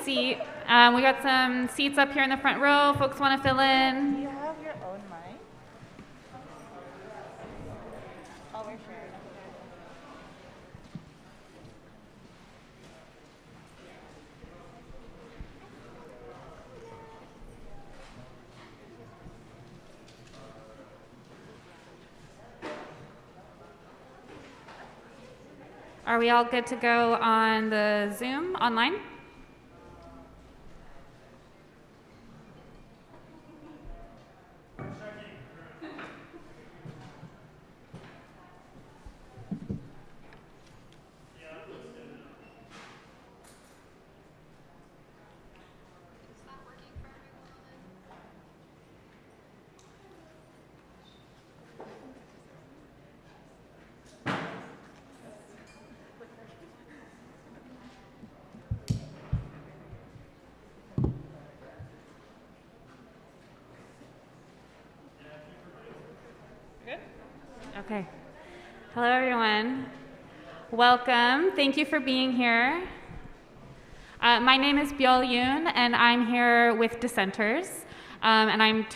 Seat. We got some seats up here in the front row. Folks want to fill in. Do you have your own mic? Oh, we're sharing. Are we all good to go on the Zoom online? Okay. Hello, everyone. Welcome. Thank you for being here. My name is Byul Yoon, and I'm here with dissenters. And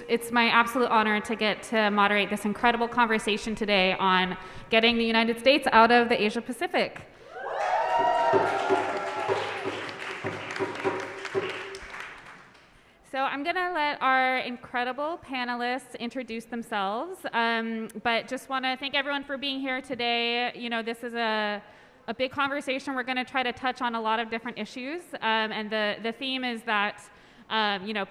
it's my absolute honor to get to moderate this incredible conversation today on getting the United States out of the Asia Pacific. So I'm going to let our incredible panelists introduce themselves, but just want to thank everyone for being here today. You know, this is a big conversation. We're going to try to touch on a lot of different issues, and the theme is that,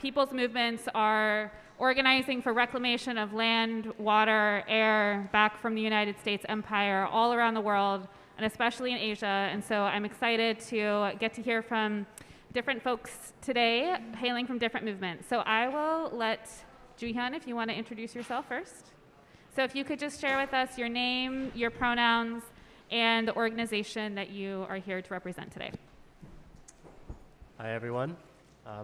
people's movements are organizing for reclamation of land, water, air, back from the United States empire all around the world, and especially in Asia. And so I'm excited to get to hear from different folks today hailing from different movements. So I will let Joo-hyun, if you want to introduce yourself first. So if you could just share with us your name, your pronouns, and the organization that you are here to represent today. Hi everyone,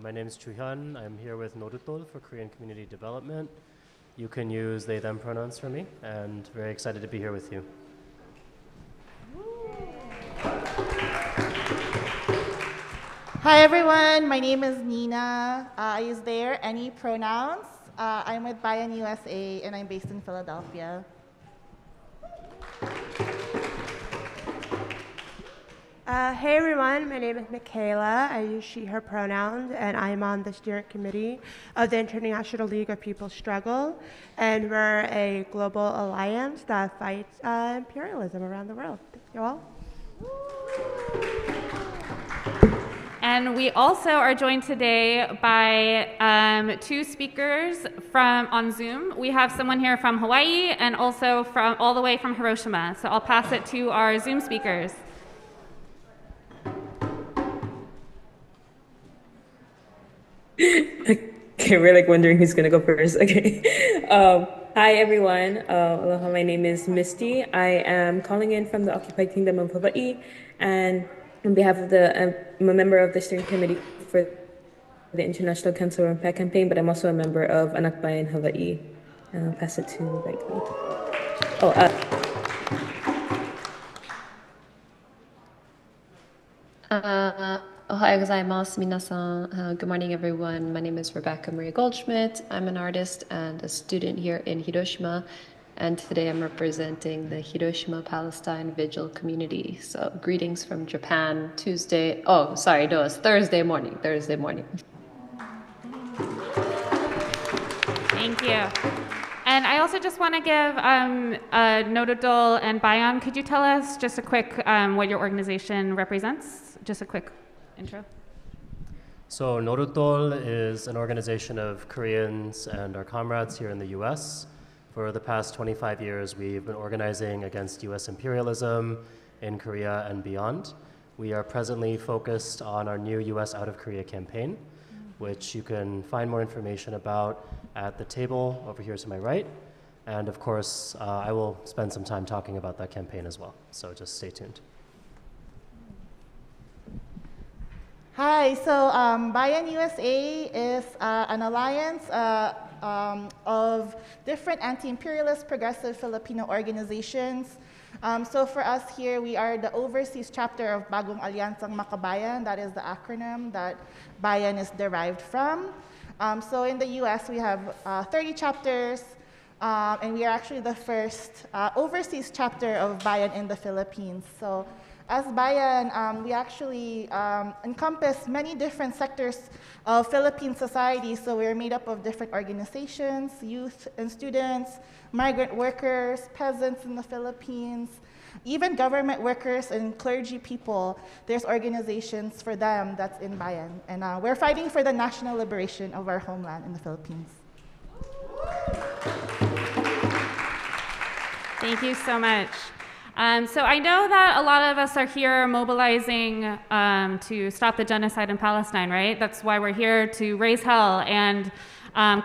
my name is Joo-hyun. I'm here with Nodutdol for Korean Community Development. You can use they, them pronouns for me, and very excited to be here with you. Hi everyone, my name is Nina. I use their, any pronouns. I'm with BAYAN USA and I'm based in Philadelphia. Hey everyone, my name is Michaela. I use she, her pronouns, and I'm on the steering committee of the International League of People's Struggle, and we're a global alliance that fights imperialism around the world. Thank you all. And we also are joined today by two speakers on Zoom. We have someone here from Hawaii and also from all the way from Hiroshima. So I'll pass it to our Zoom speakers. Okay, we're like wondering who's gonna go first. Okay. Hi everyone. Aloha, my name is Misty. I am calling in from the occupied kingdom of Hawaii, and on behalf of I'm a member of the steering committee for the International Council RIMPAC campaign, but I'm also a member of Anakbayan Hawaii. And I'll pass it to like Ohayou gozaimasu, minasan. Good morning, everyone. My name is Rebecca Maria Goldschmidt. I'm an artist and a student here in Hiroshima. And today I'm representing the Hiroshima Palestine Vigil community. So greetings from Japan, Tuesday. Oh, sorry, no, it's Thursday morning. Thank you. And I also just want to give Nodutdol and BAYAN, could you tell us just a quick what your organization represents? Just a quick intro. So Nodutdol is an organization of Koreans and our comrades here in the US. For the past 25 years, we've been organizing against US imperialism in Korea and beyond. We are presently focused on our new US Out of Korea campaign, which you can find more information about at the table over here to my right. And of course, I will spend some time talking about that campaign as well. So just stay tuned. Hi, so BAYAN USA is an alliance of different anti-imperialist progressive Filipino organizations So for us here, we are the overseas chapter of Bagong Alyansang Makabayan. That is the acronym that BAYAN is derived from. So in the US, we have 30 chapters, and we are actually the first overseas chapter of BAYAN in the Philippines. So as BAYAN, we actually encompass many different sectors of Philippine society. So we're made up of different organizations, youth and students, migrant workers, peasants in the Philippines, even government workers and clergy people. There's organizations for them that's in BAYAN. And we're fighting for the national liberation of our homeland in the Philippines. Thank you so much. So I know that a lot of us are here mobilizing to stop the genocide in Palestine, right? That's why we're here, to raise hell and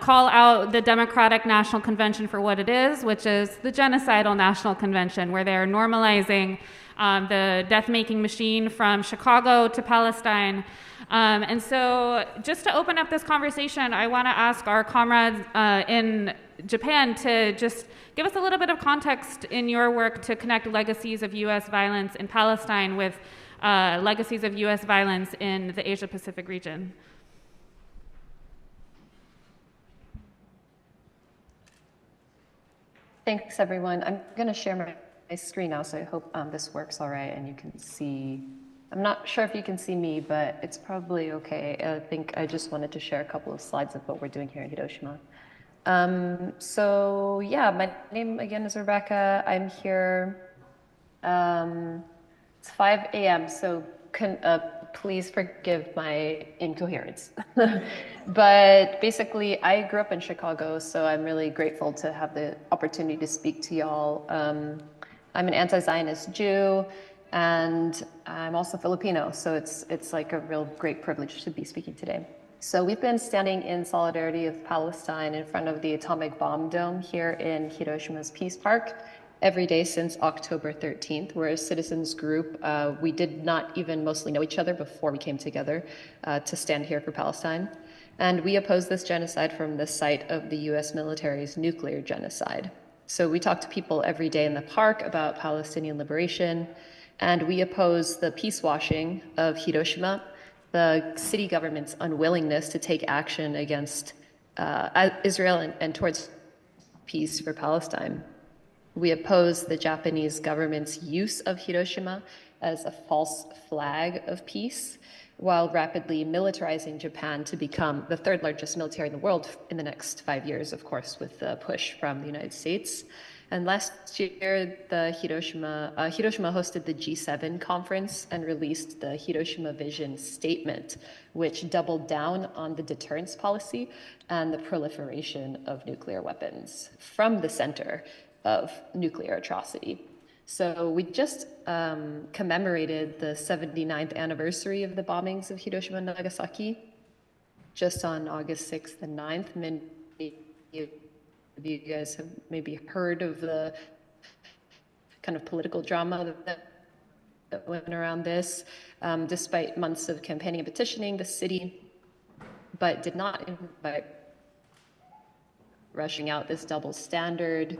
call out the Democratic National Convention for what it is, which is the genocidal National Convention, where they're normalizing the death-making machine from Chicago to Palestine. And so just to open up this conversation, I want to ask our comrades in Japan to just give us a little bit of context in your work to connect legacies of U.S. violence in Palestine with legacies of U.S. violence in the Asia-Pacific region. Thanks, everyone. I'm going to share my screen now, so I hope this works all right and you can see. I'm not sure if you can see me, but it's probably okay. I think I just wanted to share a couple of slides of what we're doing here in Hiroshima. So yeah, my name again is Rebecca. I'm here. It's 5 a.m., so please forgive my incoherence. But basically, I grew up in Chicago, so I'm really grateful to have the opportunity to speak to y'all. I'm an anti-Zionist Jew, and I'm also Filipino, so it's like a real great privilege to be speaking today. So we've been standing in solidarity of Palestine in front of the atomic bomb dome here in Hiroshima's Peace Park every day since October 13th. We're a citizens group. We did not even mostly know each other before we came together to stand here for Palestine. And we oppose this genocide from the site of the US military's nuclear genocide. So we talk to people every day in the park about Palestinian liberation, and we oppose the peace washing of Hiroshima, the city government's unwillingness to take action against Israel and towards peace for Palestine. We oppose the Japanese government's use of Hiroshima as a false flag of peace, while rapidly militarizing Japan to become the third largest military in the world in the next 5 years, of course, with the push from the United States. And last year, Hiroshima hosted the G7 conference and released the Hiroshima Vision Statement, which doubled down on the deterrence policy and the proliferation of nuclear weapons from the center of nuclear atrocity. So we just commemorated the 79th anniversary of the bombings of Hiroshima and Nagasaki, just on August 6th and 9th. Many of you guys have maybe heard of the kind of political drama that went around this. Despite months of campaigning and petitioning, the city but did not invite rushing out this double standard,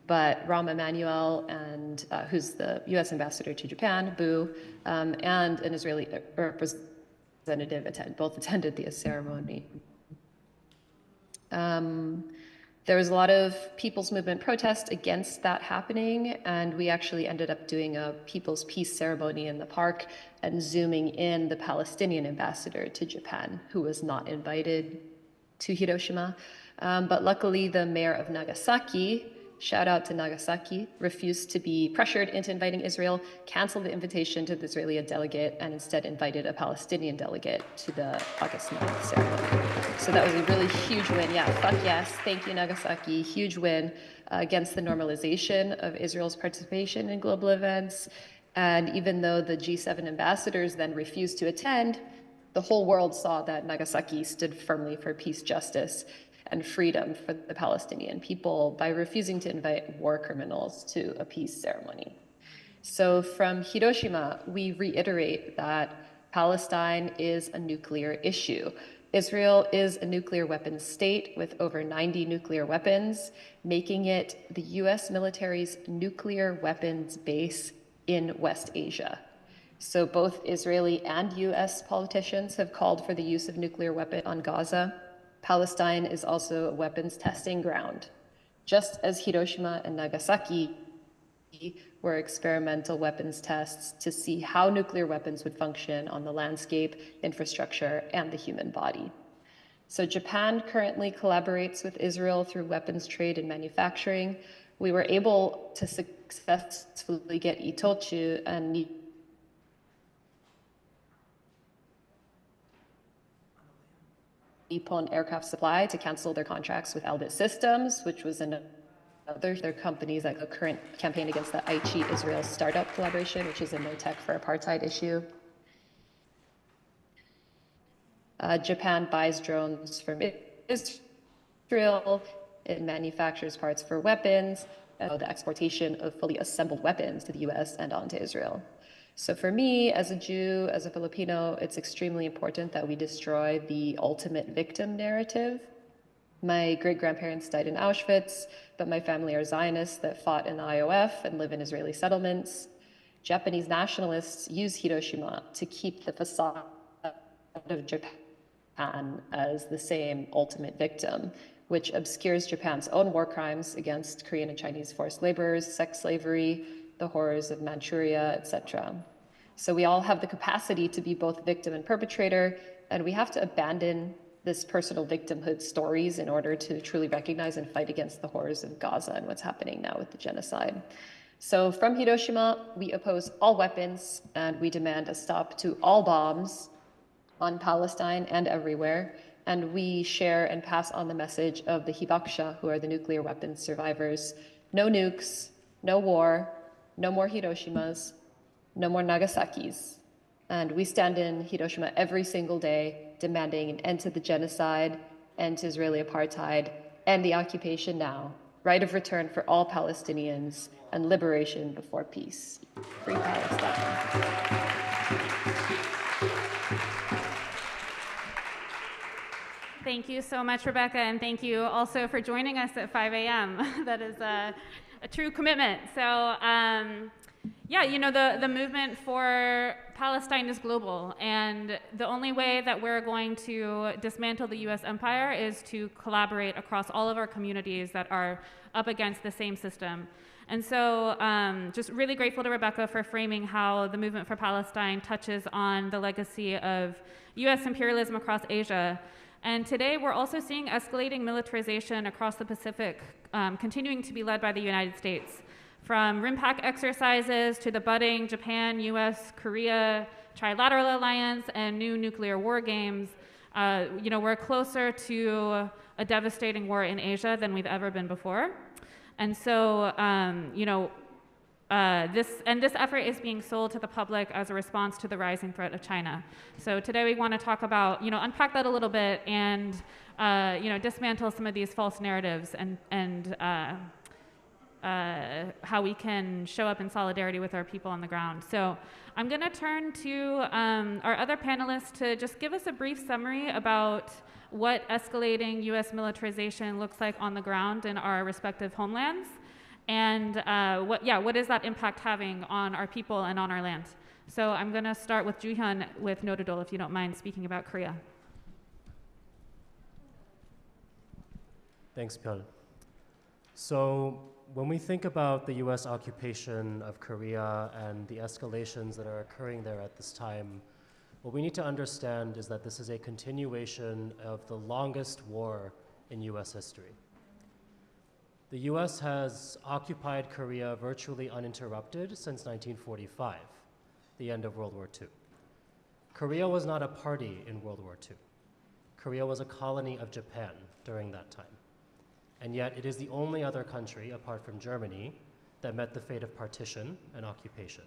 but Rahm Emanuel, and who's the U.S. ambassador to Japan, Boo, and an Israeli representative both attended the ceremony. There was a lot of people's movement protest against that happening, and we actually ended up doing a People's Peace ceremony in the park and zooming in the Palestinian ambassador to Japan, who was not invited to Hiroshima. But luckily, the mayor of Nagasaki, shout out to Nagasaki, refused to be pressured into inviting Israel, canceled the invitation to the Israeli delegate, and instead invited a Palestinian delegate to the August 9th ceremony. So that was a really huge win. Yeah, fuck yes. Thank you, Nagasaki. Huge win against the normalization of Israel's participation in global events. And even though the G7 ambassadors then refused to attend, the whole world saw that Nagasaki stood firmly for peace, justice, and freedom for the Palestinian people by refusing to invite war criminals to a peace ceremony. So from Hiroshima, we reiterate that Palestine is a nuclear issue. Israel is a nuclear weapons state with over 90 nuclear weapons, making it the US military's nuclear weapons base in West Asia. So both Israeli and US politicians have called for the use of nuclear weapons on Gaza. Palestine is also a weapons testing ground. Just as Hiroshima and Nagasaki were experimental weapons tests to see how nuclear weapons would function on the landscape, infrastructure, and the human body. So Japan currently collaborates with Israel through weapons trade and manufacturing. We were able to successfully get Itochu and Nippon Aircraft Supply to cancel their contracts with Elbit Systems, which was another their companies like the current campaign against the Aichi Israel startup collaboration, which is a no tech for apartheid issue. Japan buys drones from Israel. It manufactures parts for weapons, the exportation of fully assembled weapons to the US and onto Israel. So for me, as a Jew, as a Filipino, it's extremely important that we destroy the ultimate victim narrative. My great-grandparents died in Auschwitz, but my family are Zionists that fought in the IOF and live in Israeli settlements. Japanese nationalists use Hiroshima to keep the facade of Japan as the same ultimate victim, which obscures Japan's own war crimes against Korean and Chinese forced laborers, sex slavery, the horrors of Manchuria, etc. So we all have the capacity to be both victim and perpetrator, and we have to abandon this personal victimhood stories in order to truly recognize and fight against the horrors of Gaza and what's happening now with the genocide. So from Hiroshima, we oppose all weapons and we demand a stop to all bombs on Palestine and everywhere. And we share and pass on the message of the Hibakusha, who are the nuclear weapons survivors. No nukes, no war, no more Hiroshimas, no more Nagasaki's. And we stand in Hiroshima every single day, demanding an end to the genocide, end to Israeli apartheid, end the occupation now, right of return for all Palestinians, and liberation before peace. Free Palestine. Thank you so much, Rebecca, and thank you also for joining us at 5 a.m. That is a true commitment. So, yeah, you know, the movement for Palestine is global, and the only way that we're going to dismantle the U.S. empire is to collaborate across all of our communities that are up against the same system. And so just really grateful to Rebecca for framing how the movement for Palestine touches on the legacy of U.S. imperialism across Asia. And today we're also seeing escalating militarization across the Pacific, continuing to be led by the United States. From RIMPAC exercises to the budding Japan, US, Korea, trilateral alliance, and new nuclear war games, you know, we're closer to a devastating war in Asia than we've ever been before. And so, you know, this effort is being sold to the public as a response to the rising threat of China. So today we want to talk about, you know, unpack that a little bit and, you know, dismantle some of these false narratives and how we can show up in solidarity with our people on the ground. So I'm going to turn to our other panelists to just give us a brief summary about what escalating U.S. militarization looks like on the ground in our respective homelands, and what is that impact having on our people and on our land. So I'm going to start with Joo-hyun with Nodutdol, if you don't mind speaking about Korea. Thanks, Pyeol. So when we think about the US occupation of Korea and the escalations that are occurring there at this time, what we need to understand is that this is a continuation of the longest war in US history. The US has occupied Korea virtually uninterrupted since 1945, the end of World War II. Korea was not a party in World War II. Korea was a colony of Japan during that time. And yet it is the only other country, apart from Germany, that met the fate of partition and occupation,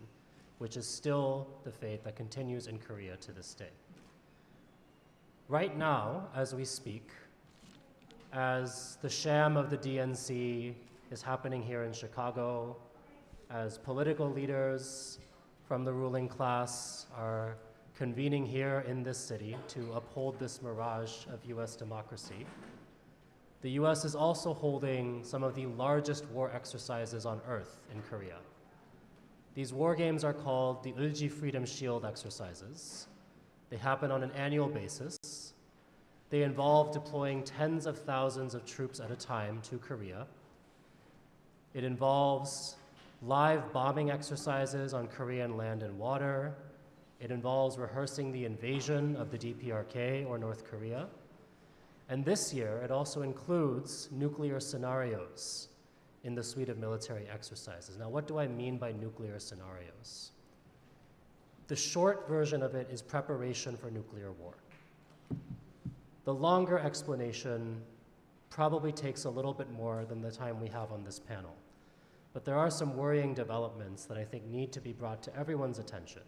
which is still the fate that continues in Korea to this day. Right now, as we speak, as the sham of the DNC is happening here in Chicago, as political leaders from the ruling class are convening here in this city to uphold this mirage of US democracy. The US is also holding some of the largest war exercises on Earth in Korea. These war games are called the Ulji Freedom Shield exercises. They happen on an annual basis. They involve deploying tens of thousands of troops at a time to Korea. It involves live bombing exercises on Korean land and water. It involves rehearsing the invasion of the DPRK or North Korea. And this year, it also includes nuclear scenarios in the suite of military exercises. Now, what do I mean by nuclear scenarios? The short version of it is preparation for nuclear war. The longer explanation probably takes a little bit more than the time we have on this panel. But there are some worrying developments that I think need to be brought to everyone's attention.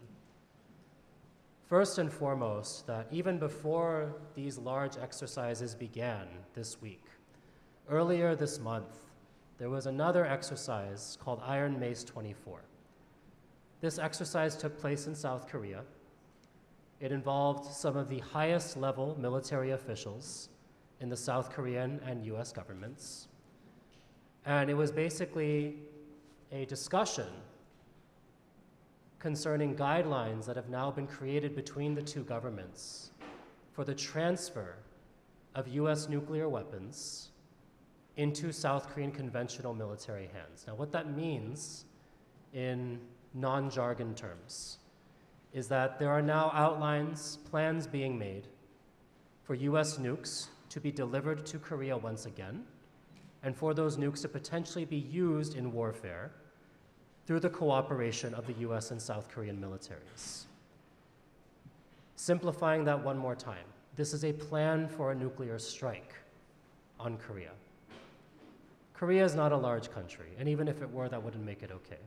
First and foremost, that even before these large exercises began this week, earlier this month, there was another exercise called Iron Mace 24. This exercise took place in South Korea. It involved some of the highest level military officials in the South Korean and US governments. And it was basically a discussion concerning guidelines that have now been created between the two governments for the transfer of US nuclear weapons into South Korean conventional military hands. Now, what that means in non-jargon terms is that there are now outlines, plans being made for US nukes to be delivered to Korea once again, and for those nukes to potentially be used in warfare through the cooperation of the US and South Korean militaries. Simplifying that one more time, this is a plan for a nuclear strike on Korea. Korea is not a large country, and even if it were, that wouldn't make it okay.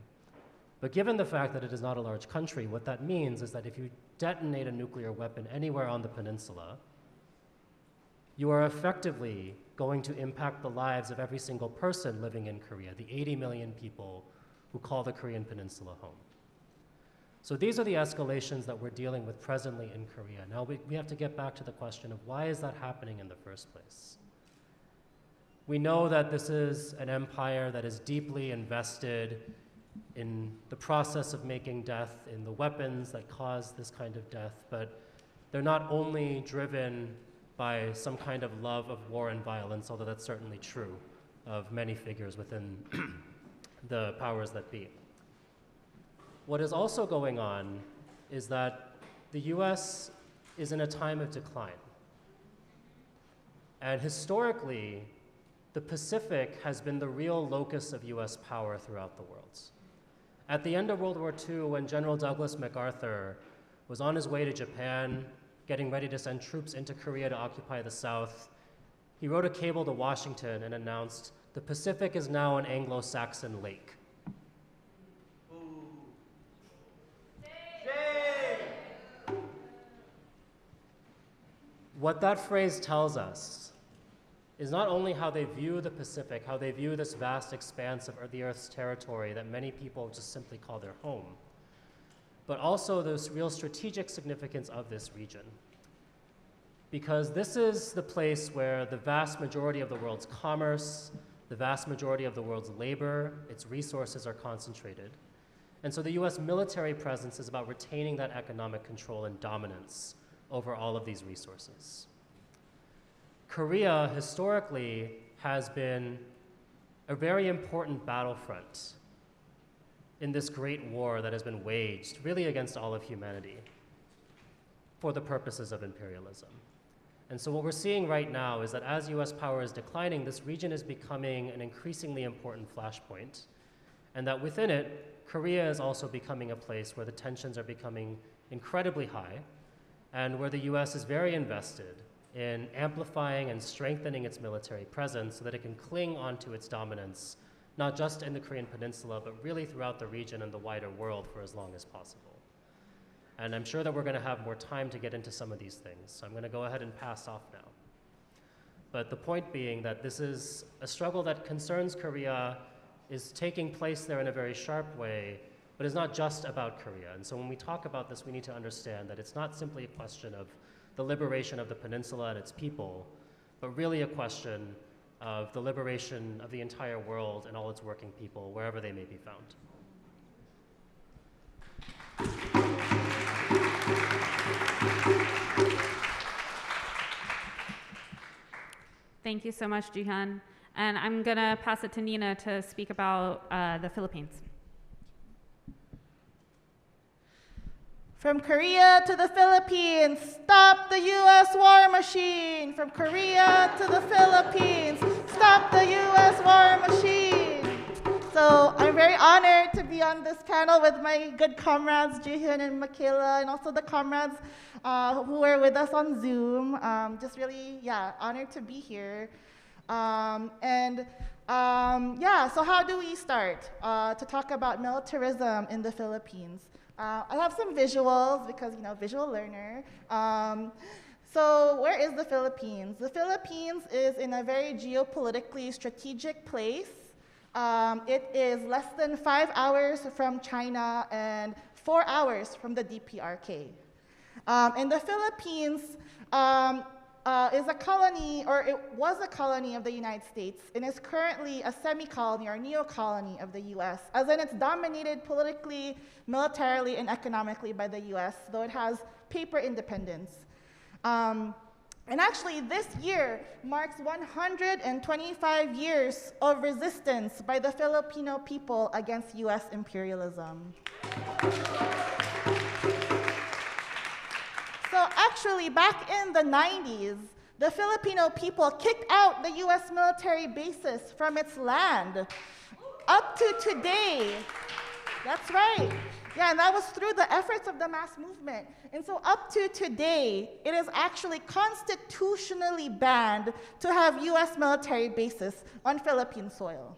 But given the fact that it is not a large country, what that means is that if you detonate a nuclear weapon anywhere on the peninsula, you are effectively going to impact the lives of every single person living in Korea, the 80 million people who call the Korean peninsula home. So these are the escalations that we're dealing with presently in Korea. Now we have to get back to the question of why is that happening in the first place? We know that this is an empire that is deeply invested in the process of making death, in the weapons that cause this kind of death, but they're not only driven by some kind of love of war and violence, although that's certainly true of many figures within the powers that be. What is also going on is that the US is in a time of decline. And historically, the Pacific has been the real locus of US power throughout the world. At the end of World War II, when General Douglas MacArthur was on his way to Japan, getting ready to send troops into Korea to occupy the South, he wrote a cable to Washington and announced, "The Pacific is now an Anglo-Saxon lake." What that phrase tells us is not only how they view the Pacific, how they view this vast expanse of the Earth's territory that many people just simply call their home, but also this real strategic significance of this region. Because this is the place where the vast majority of the world's commerce, the vast majority of the world's labor, its resources are concentrated. And so the US military presence is about retaining that economic control and dominance over all of these resources. Korea historically has been a very important battlefront in this great war that has been waged really against all of humanity for the purposes of imperialism. And so what we're seeing right now is that as US power is declining, this region is becoming an increasingly important flashpoint, and that within it, Korea is also becoming a place where the tensions are becoming incredibly high, and where the US is very invested in amplifying and strengthening its military presence so that it can cling onto its dominance, not just in the Korean peninsula, but really throughout the region and the wider world for as long as possible. And I'm sure that we're going to have more time to get into some of these things, so I'm going to go ahead and pass off now. But the point being that this is a struggle that concerns Korea, is taking place there in a very sharp way, But it's not just about Korea. And so when we talk about this, we need to understand that it's not simply a question of the liberation of the peninsula and its people, but really a question of the liberation of the entire world and all its working people, wherever they may be found. Thank you so much, Jihan. And I'm going to pass it to Nina to speak about the Philippines. From Korea to the Philippines, stop the U.S. war machine. From Korea to the Philippines, stop the U.S. war machine. So I'm very honored to be on this panel with my good comrades, Jihyun and Michaela, and also the comrades who are with us on Zoom. Just really, honored to be here. So how do we start to talk about militarism in the Philippines? I have some visuals because, visual learner. So where is the Philippines? The Philippines is in a very geopolitically strategic place. It is less than 5 hours from China and 4 hours from the DPRK. And the Philippines is a colony, or it was a colony of the United States, and is currently a semi-colony or neo-colony of the US, as in it's dominated politically, militarily, and economically by the US, though it has paper independence. And actually, this year marks 125 years of resistance by the Filipino people against US imperialism. So actually, back in the 90s, the Filipino people kicked out the US military bases from its land. Up to today. That's right. Yeah, and that was through the efforts of the mass movement. And so up to today, it is actually constitutionally banned to have US military bases on Philippine soil.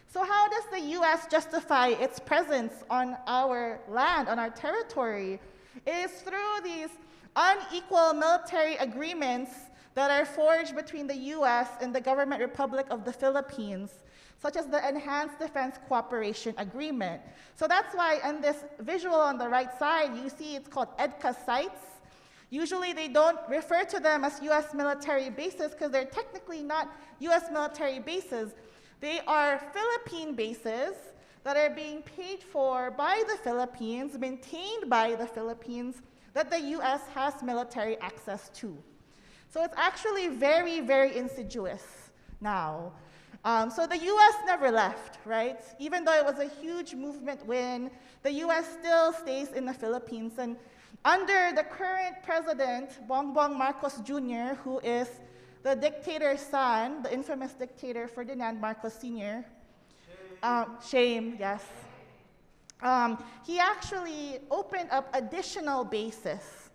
So how does the US justify its presence on our land, on our territory? It is through these unequal military agreements that are forged between the US and the Government Republic of the Philippines, such as the Enhanced Defense Cooperation Agreement. So that's why on this visual on the right side, you see it's called EDCA sites. Usually they don't refer to them as US military bases because they're technically not US military bases. They are Philippine bases that are being paid for by the Philippines, maintained by the Philippines, that the US has military access to. So it's actually very, very insidious now. So the US never left, right? Even though it was a huge movement win, the US still stays in the Philippines. And under the current president, Bongbong Marcos Jr., who is the dictator's son, the infamous dictator Ferdinand Marcos Sr., shame, yes. He actually opened up additional bases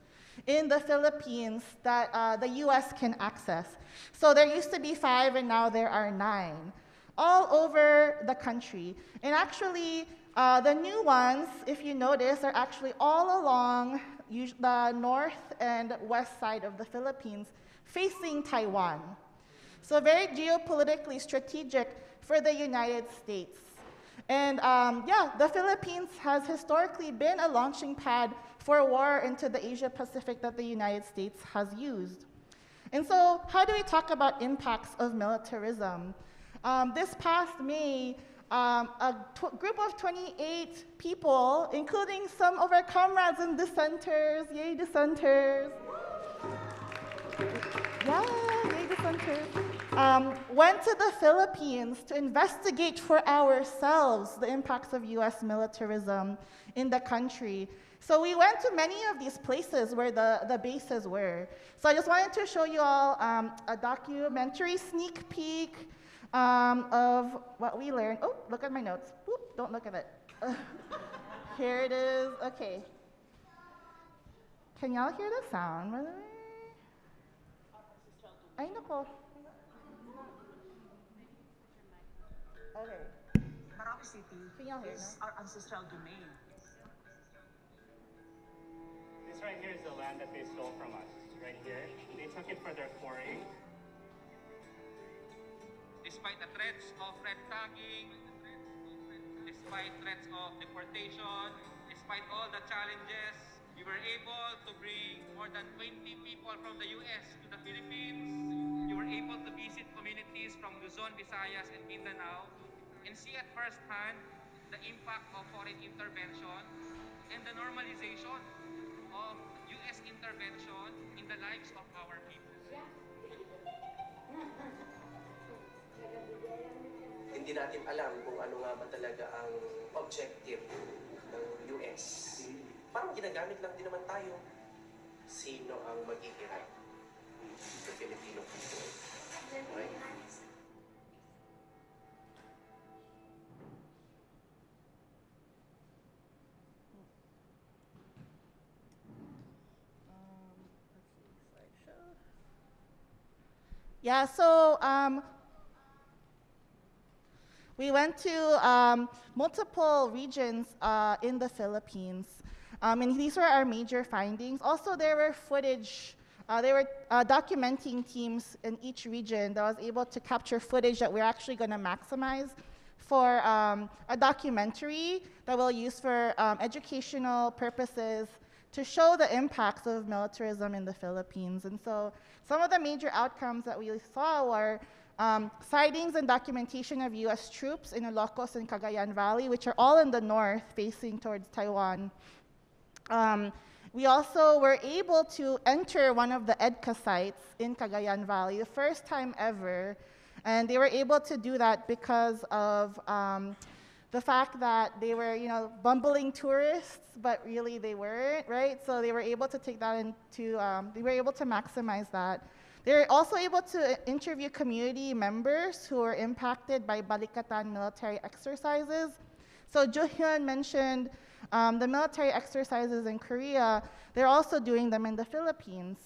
in the Philippines that the US can access. So there used to be 5 and now there are 9, all over the country. And actually, the new ones, if you notice, are actually all along the north and west side of the Philippines, facing Taiwan. So very geopolitically strategic for the United States. And the Philippines has historically been a launching pad for a war into the Asia-Pacific that the United States has used. And so how do we talk about impacts of militarism? This past May, a group of 28 people, including some of our comrades and dissenters, yay dissenters, yay dissenters, went to the Philippines to investigate for ourselves the impacts of US militarism in the country. So we went to many of these places where the bases were. So I just wanted to show you all a documentary sneak peek of what we learned. Oh, look at my notes. Oop, don't look at it. Here it is. Okay. Can y'all hear the sound, by the way? Ay, nako. Okay. Marawi City Can y'all hear is now? our ancestral domain. This right here is the land that they stole from us, right here. They took it for their quarry. Despite the threats of red tagging, despite threats of deportation, despite all the challenges, we were able to bring more than 20 people from the US to the Philippines. You were able to visit communities from Luzon, Visayas, and Mindanao and see at first hand the impact of foreign intervention and the normalization of US intervention in the lives of our people. Hindi natin alam kung ano nga ba talaga ang objective ng US. Parang ginagamit lang din naman tayo. Sino ang maghihirap? The Filipino people. Right? Yeah, so we went to multiple regions in the Philippines, and these were our major findings. Also, there were footage, there were documenting teams in each region that was able to capture footage that we're actually going to maximize for a documentary that we'll use for educational purposes to show the impacts of militarism in the Philippines. And so some of the major outcomes that we saw were sightings and documentation of US troops in Ilocos and Cagayan Valley, which are all in the north facing towards Taiwan. We also were able to enter one of the EDCA sites in Cagayan Valley, the first time ever, and they were able to do that because of the fact that they were, bumbling tourists, but really they weren't, right? So they were able to take that into, they were able to maximize that. They were also able to interview community members who were impacted by Balikatan military exercises. So Jo-hyun mentioned the military exercises in Korea. They're also doing them in the Philippines.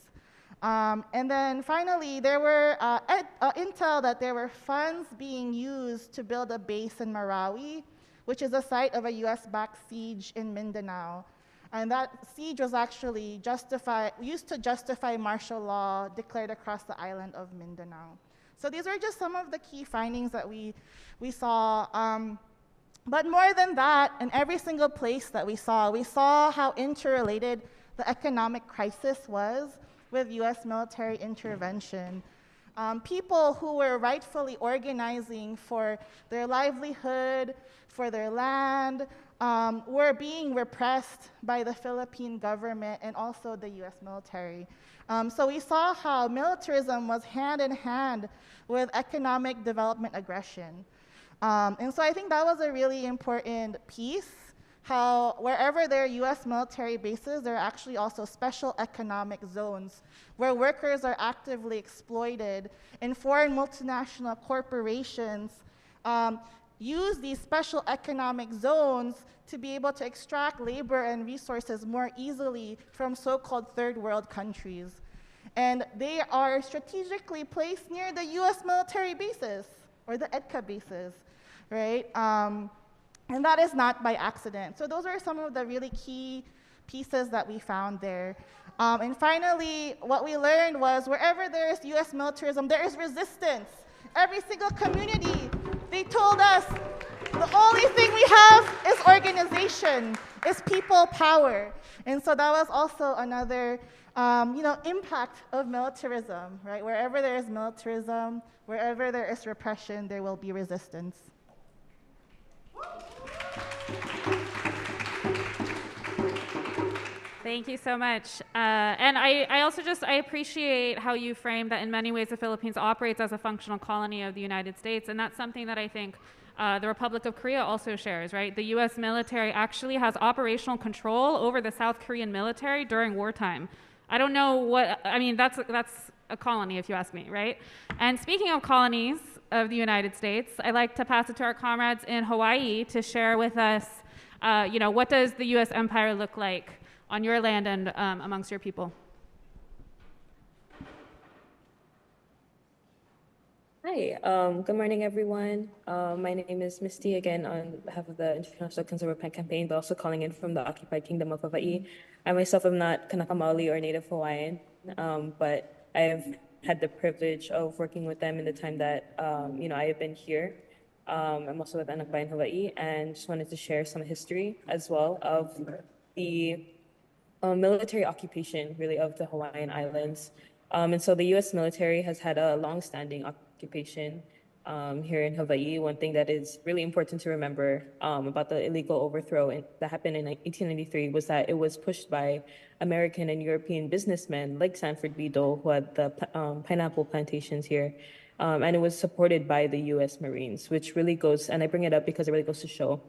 And then finally, there were intel that there were funds being used to build a base in Marawi, which is a site of a US-backed siege in Mindanao. And that siege was actually used to justify martial law declared across the island of Mindanao. So these are just some of the key findings that we saw. But more than that, in every single place that we saw how interrelated the economic crisis was with US military intervention. People who were rightfully organizing for their livelihood, for their land, were being repressed by the Philippine government and also the US military. So we saw how militarism was hand in hand with economic development aggression. And so I think that was a really important piece, how wherever there are US military bases, there are actually also special economic zones where workers are actively exploited and foreign multinational corporations use these special economic zones to be able to extract labor and resources more easily from so-called third world countries. And they are strategically placed near the US military bases or the EDCA bases, right? And that is not by accident. So those are some of the really key pieces that we found there. And finally, what we learned was wherever there is US militarism, there is resistance. Every single community, they told us, the only thing we have is organization, is people power. And so that was also another impact of militarism, right? Wherever there is militarism, wherever there is repression, there will be resistance. Thank you so much. And I also I appreciate how you frame that in many ways the Philippines operates as a functional colony of the United States. And that's something that I think the Republic of Korea also shares, right? The US military actually has operational control over the South Korean military during wartime. I don't know that's a colony if you ask me, right? And speaking of colonies of the United States, I'd like to pass it to our comrades in Hawaii to share with us, what does the US empire look like on your land and amongst your people? Hi, good morning, everyone. My name is Misty, again, on behalf of the International Consumer Pen Campaign, but also calling in from the occupied Kingdom of Hawaii. I myself am not Kanaka Maoli or Native Hawaiian, but I have had the privilege of working with them in the time that, I have been here. I'm also with Anakbayan Hawaii, and just wanted to share some history as well of the military occupation, really, of the Hawaiian Islands. And so the U.S. military has had a long-standing occupation here in Hawaii. One thing that is really important to remember about the illegal overthrow that happened in 1893 was that it was pushed by American and European businessmen like Sanford B. Dole, who had the pineapple plantations here. And it was supported by the U.S. Marines, which really goes, and I bring it up because it really goes to show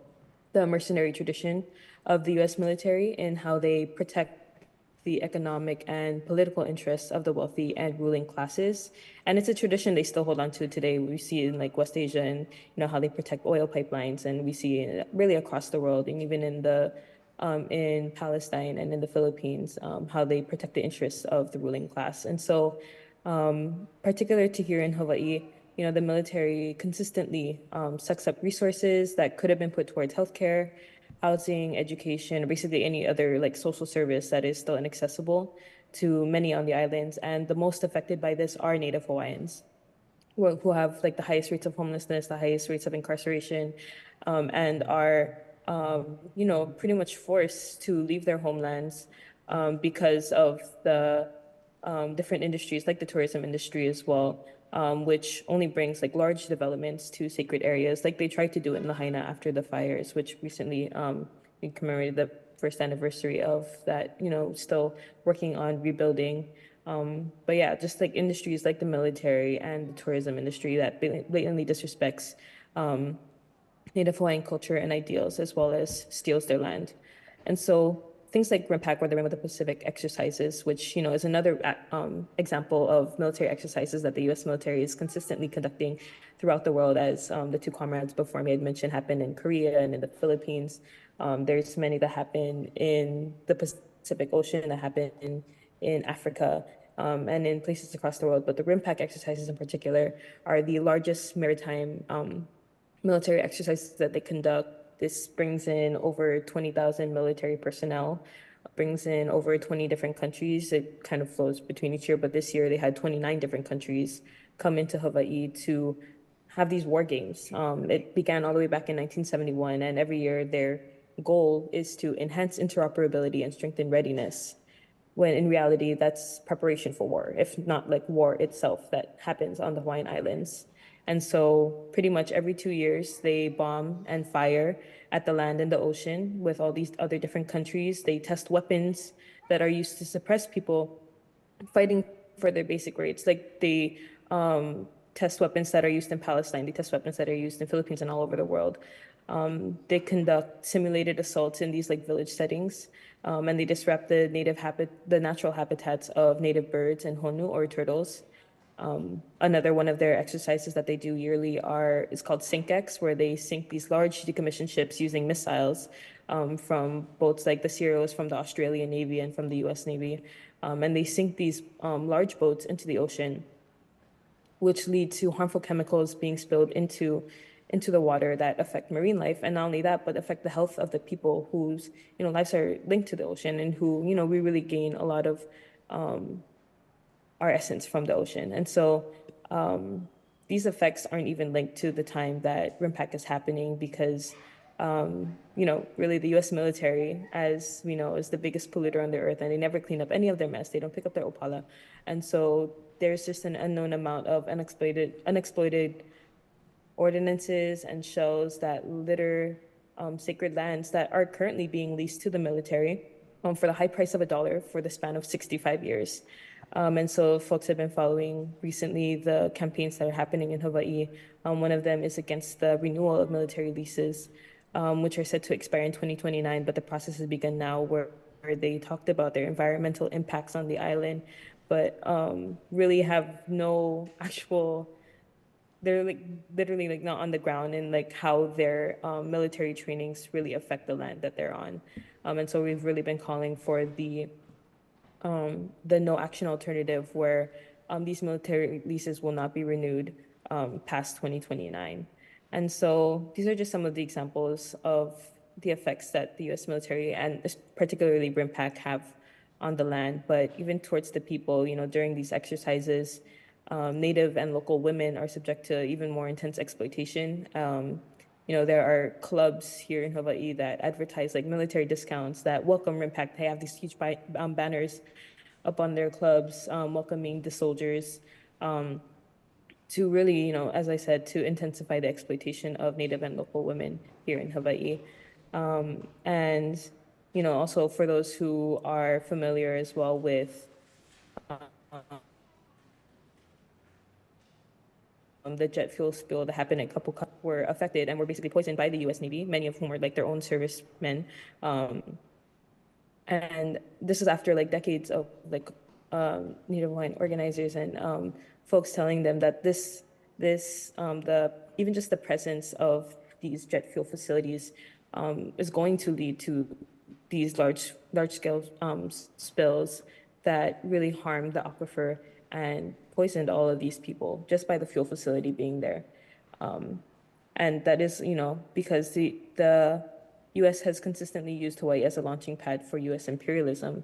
the mercenary tradition of the U.S. military and how they protect the economic and political interests of the wealthy and ruling classes. And it's a tradition they still hold on to today. We see it in like West Asia and how they protect oil pipelines, and we see it really across the world, and even in Palestine and in the Philippines, how they protect the interests of the ruling class. And so, particular to here in Hawaii, the military consistently sucks up resources that could have been put towards healthcare, housing, education, basically any other like social service that is still inaccessible to many on the islands. And the most affected by this are Native Hawaiians, who have like the highest rates of homelessness, the highest rates of incarceration, and are pretty much forced to leave their homelands because of the different industries like the tourism industry as well, which only brings like large developments to sacred areas, like they tried to do in Lahaina after the fires, which recently we commemorated the first anniversary of that. Still working on rebuilding. But yeah, just like industries like the military and the tourism industry that blatantly disrespects Native Hawaiian culture and ideals, as well as steals their land. And so things like RIMPAC, or the Rim of the Pacific exercises, which is another example of military exercises that the U.S. military is consistently conducting throughout the world, as the two comrades before me had mentioned happened in Korea and in the Philippines. There's many that happen in the Pacific Ocean, that happen in Africa, and in places across the world. But the RIMPAC exercises in particular are the largest maritime military exercises that they conduct. This brings in over 20,000 military personnel, brings in over 20 different countries. It kind of flows between each year, but this year they had 29 different countries come into Hawaii to have these war games. It began all the way back in 1971, and every year their goal is to enhance interoperability and strengthen readiness, when in reality that's preparation for war, if not like war itself that happens on the Hawaiian Islands. And so pretty much every 2 years, they bomb and fire at the land and the ocean with all these other different countries. They test weapons that are used to suppress people fighting for their basic rights. Like they test weapons that are used in Palestine. They test weapons that are used in Philippines and all over the world. They conduct simulated assaults in these like village settings, and they disrupt the natural habitats of native birds and honu, or turtles. Another one of their exercises that they do yearly is called SINK-X, where they sink these large decommissioned ships using missiles from boats like the Ceros from the Australian Navy and from the US Navy. And they sink these large boats into the ocean, which lead to harmful chemicals being spilled into the water that affect marine life. And not only that, but affect the health of the people whose lives are linked to the ocean, and who we really gain a lot of our essence from the ocean. And so these effects aren't even linked to the time that RIMPAC is happening, because really the US military, as we know, is the biggest polluter on the earth, and they never clean up any of their mess. They don't pick up their opala. And so there's just an unknown amount of unexploited ordinances and shells that litter sacred lands that are currently being leased to the military for the high price of $1 for the span of 65 years. And so folks have been following recently the campaigns that are happening in Hawaii. One of them is against the renewal of military leases, which are set to expire in 2029, but the process has begun now, where they talked about their environmental impacts on the island, but really have no actual, they're like literally like not on the ground, and like how their military trainings really affect the land that they're on. And so we've really been calling for the no action alternative, where these military leases will not be renewed past 2029. And so these are just some of the examples of the effects that the U.S. military, and particularly RIMPAC, have on the land. But even towards the people, during these exercises, Native and local women are subject to even more intense exploitation. There are clubs here in Hawaii that advertise like military discounts that welcome RIMPAC. They have these huge banners up on their clubs welcoming the soldiers to really, as I said, to intensify the exploitation of Native and local women here in Hawaii. And, also for those who are familiar as well with the jet fuel spill that happened at Kapuka were affected and were basically poisoned by the U.S. Navy, many of whom were like their own servicemen. And this is after like decades of like Native Hawaiian organizers and folks telling them that even just the presence of these jet fuel facilities is going to lead to these large scale spills that really harmed the aquifer and poisoned all of these people just by the fuel facility being there. And that is, because the U.S. has consistently used Hawaii as a launching pad for U.S. imperialism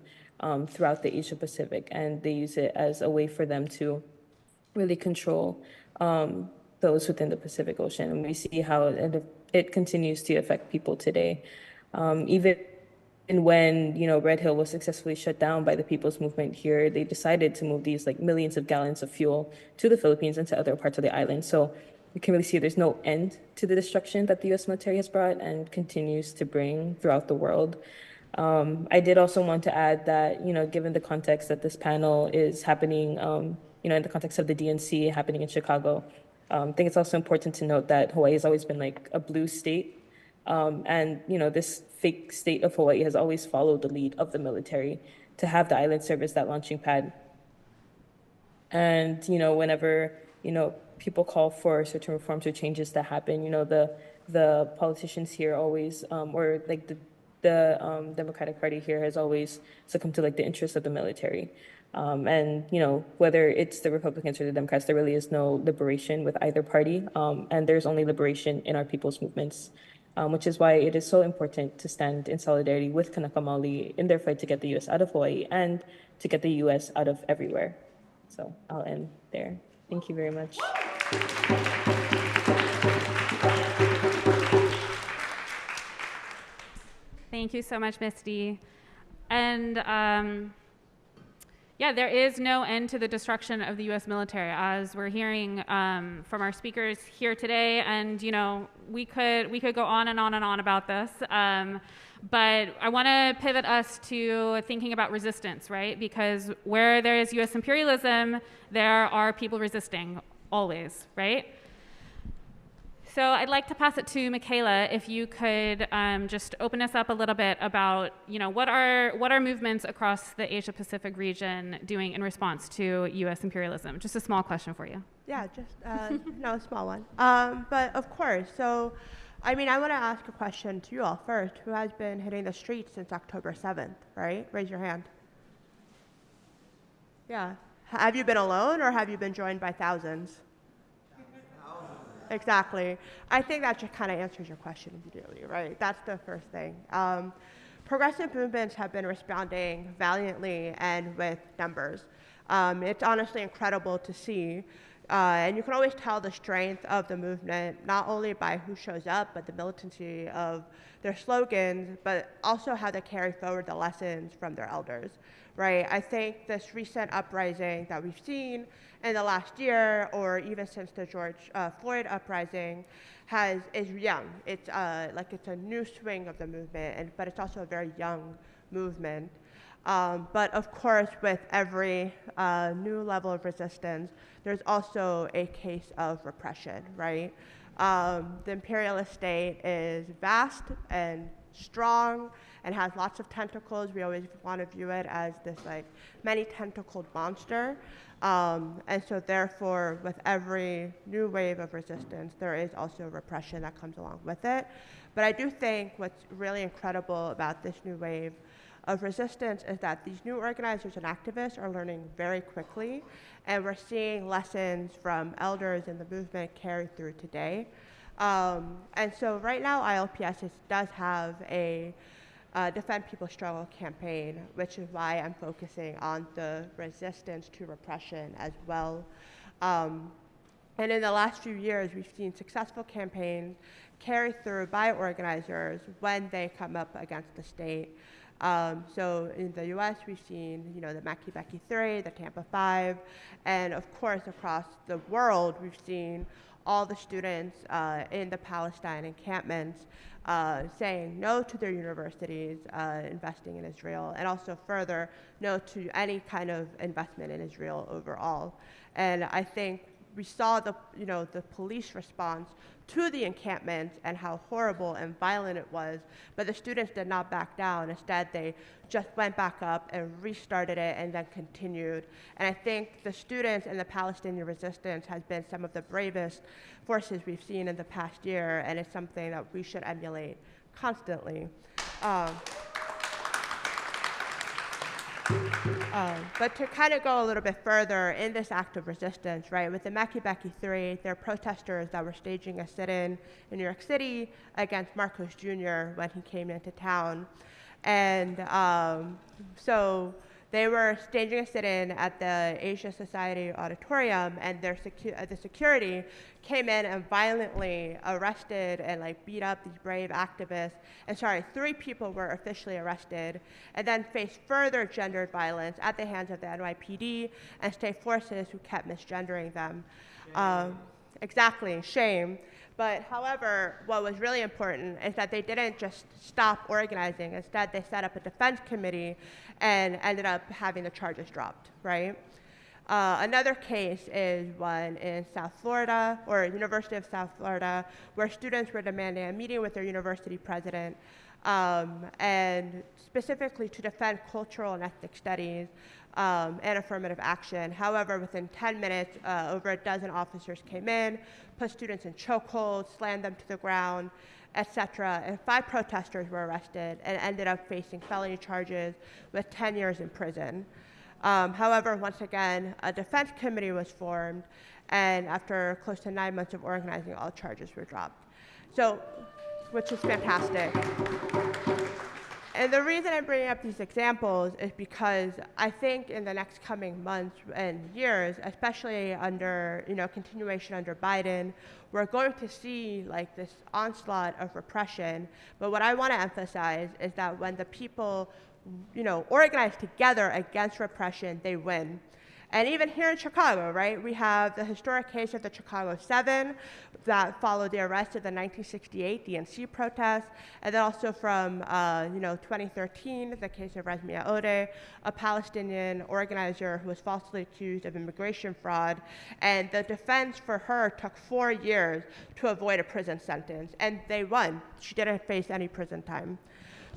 throughout the Asia Pacific, and they use it as a way for them to really control those within the Pacific Ocean. And we see how it continues to affect people today. Even when, Red Hill was successfully shut down by the People's Movement here, they decided to move these like millions of gallons of fuel to the Philippines and to other parts of the island. So you can really see there's no end to the destruction that the U.S. military has brought and continues to bring throughout the world. I did also want to add that, given the context that this panel is happening, in the context of the DNC happening in Chicago, I think it's also important to note that Hawaii has always been like a blue state. And, this fake state of Hawaii has always followed the lead of the military to have the island serve as that launching pad. And, whenever, people call for certain reforms or changes that happen, the politicians here always, or like the Democratic Party here has always succumbed to like the interests of the military. And, whether it's the Republicans or the Democrats, there really is no liberation with either party. And there's only liberation in our people's movements, which is why it is so important to stand in solidarity with Kanaka Maoli in their fight to get the U.S. out of Hawaii and to get the U.S. out of everywhere. So I'll end there. Thank you very much. Thank you so much, Misty. And yeah, there is no end to the destruction of the U.S. military, as we're hearing from our speakers here today. And we could go on and on and on about this. But I want to pivot us to thinking about resistance, right? Because where there is U.S. imperialism, there are people resisting, always, right? So I'd like to pass it to Michaela, if you could just open us up a little bit about, what are movements across the Asia-Pacific region doing in response to U.S. imperialism? Just a small question for you. Yeah, just no, a small one. But of course, so I want to ask a question to you all first. Who has been hitting the streets since October 7th, right? Raise your hand. Yeah. Have you been alone or have you been joined by thousands? Exactly. I think that just kind of answers your question immediately, right? That's the first thing. Progressive movements have been responding valiantly and with numbers. It's honestly incredible to see. And you can always tell the strength of the movement, not only by who shows up, but the militancy of their slogans, but also how they carry forward the lessons from their elders, right? I think this recent uprising that we've seen in the last year, or even since the George Floyd uprising, is young. It's it's a new swing of the movement, but it's also a very young movement. But of course, with every new level of resistance, there's also a case of repression, right? The imperialist state is vast and strong and has lots of tentacles. We always want to view it as this many-tentacled monster. And so therefore, with every new wave of resistance, there is also repression that comes along with it. But I do think what's really incredible about this new wave of resistance is that these new organizers and activists are learning very quickly, and we're seeing lessons from elders in the movement carry through today. And so right now, ILPS does have a Defend People's Struggle campaign, which is why I'm focusing on the resistance to repression as well. And in the last few years, we've seen successful campaigns carried through by organizers when they come up against the state. So in the US, we've seen, the Makibaki 3, the Tampa 5, and of course, across the world, we've seen all the students in the Palestine encampments saying no to their universities investing in Israel, and also further, no to any kind of investment in Israel overall. And I think we saw the police response to the encampments and how horrible and violent it was, but the students did not back down. Instead, they just went back up and restarted it and then continued. And I think the students and the Palestinian resistance has been some of the bravest forces we've seen in the past year, and it's something that we should emulate constantly. But to kind of go a little bit further in this act of resistance, right, with the Makibaki 3, there are protesters that were staging a sit-in in New York City against Marcos Jr. when he came into town. And so they were staging a sit-in at the Asia Society Auditorium, and the security came in and violently arrested and beat up these brave activists. And 3 people were officially arrested, and then faced further gendered violence at the hands of the NYPD and state forces who kept misgendering them. Exactly, shame. But however, what was really important is that they didn't just stop organizing. Instead, they set up a defense committee and ended up having the charges dropped, right? Another case is one in South Florida, or University of South Florida, where students were demanding a meeting with their university president, and specifically to defend cultural and ethnic studies and affirmative action. However, within 10 minutes, over a dozen officers came in, put students in chokeholds, slammed them to the ground, etc. And 5 protesters were arrested and ended up facing felony charges with 10 years in prison. However, once again, a defense committee was formed, and after close to 9 months of organizing, all charges were dropped. So, which is fantastic. And the reason I'm bringing up these examples is because I think in the next coming months and years, especially under, continuation under Biden, we're going to see this onslaught of repression. But what I want to emphasize is that when the people, organize together against repression, they win. And even here in Chicago, right, we have the historic case of the Chicago 7 that followed the arrest of the 1968 DNC protests, and then also from 2013, the case of Razmia Odeh, a Palestinian organizer who was falsely accused of immigration fraud, and the defense for her took 4 years to avoid a prison sentence, and they won. She didn't face any prison time.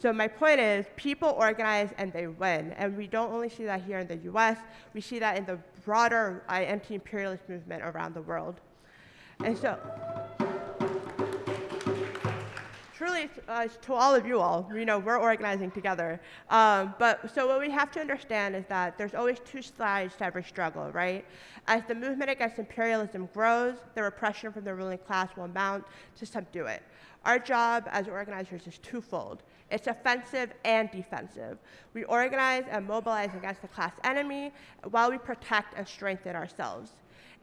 So my point is, people organize and they win. And we don't only see that here in the US, we see that in the broader anti-imperialist movement around the world. And so, truly, to all of you all, we're organizing together. But so what we have to understand is that there's always 2 sides to every struggle, right? As the movement against imperialism grows, the repression from the ruling class will mount to subdue it. Our job as organizers is twofold. It's offensive and defensive. We organize and mobilize against the class enemy while we protect and strengthen ourselves.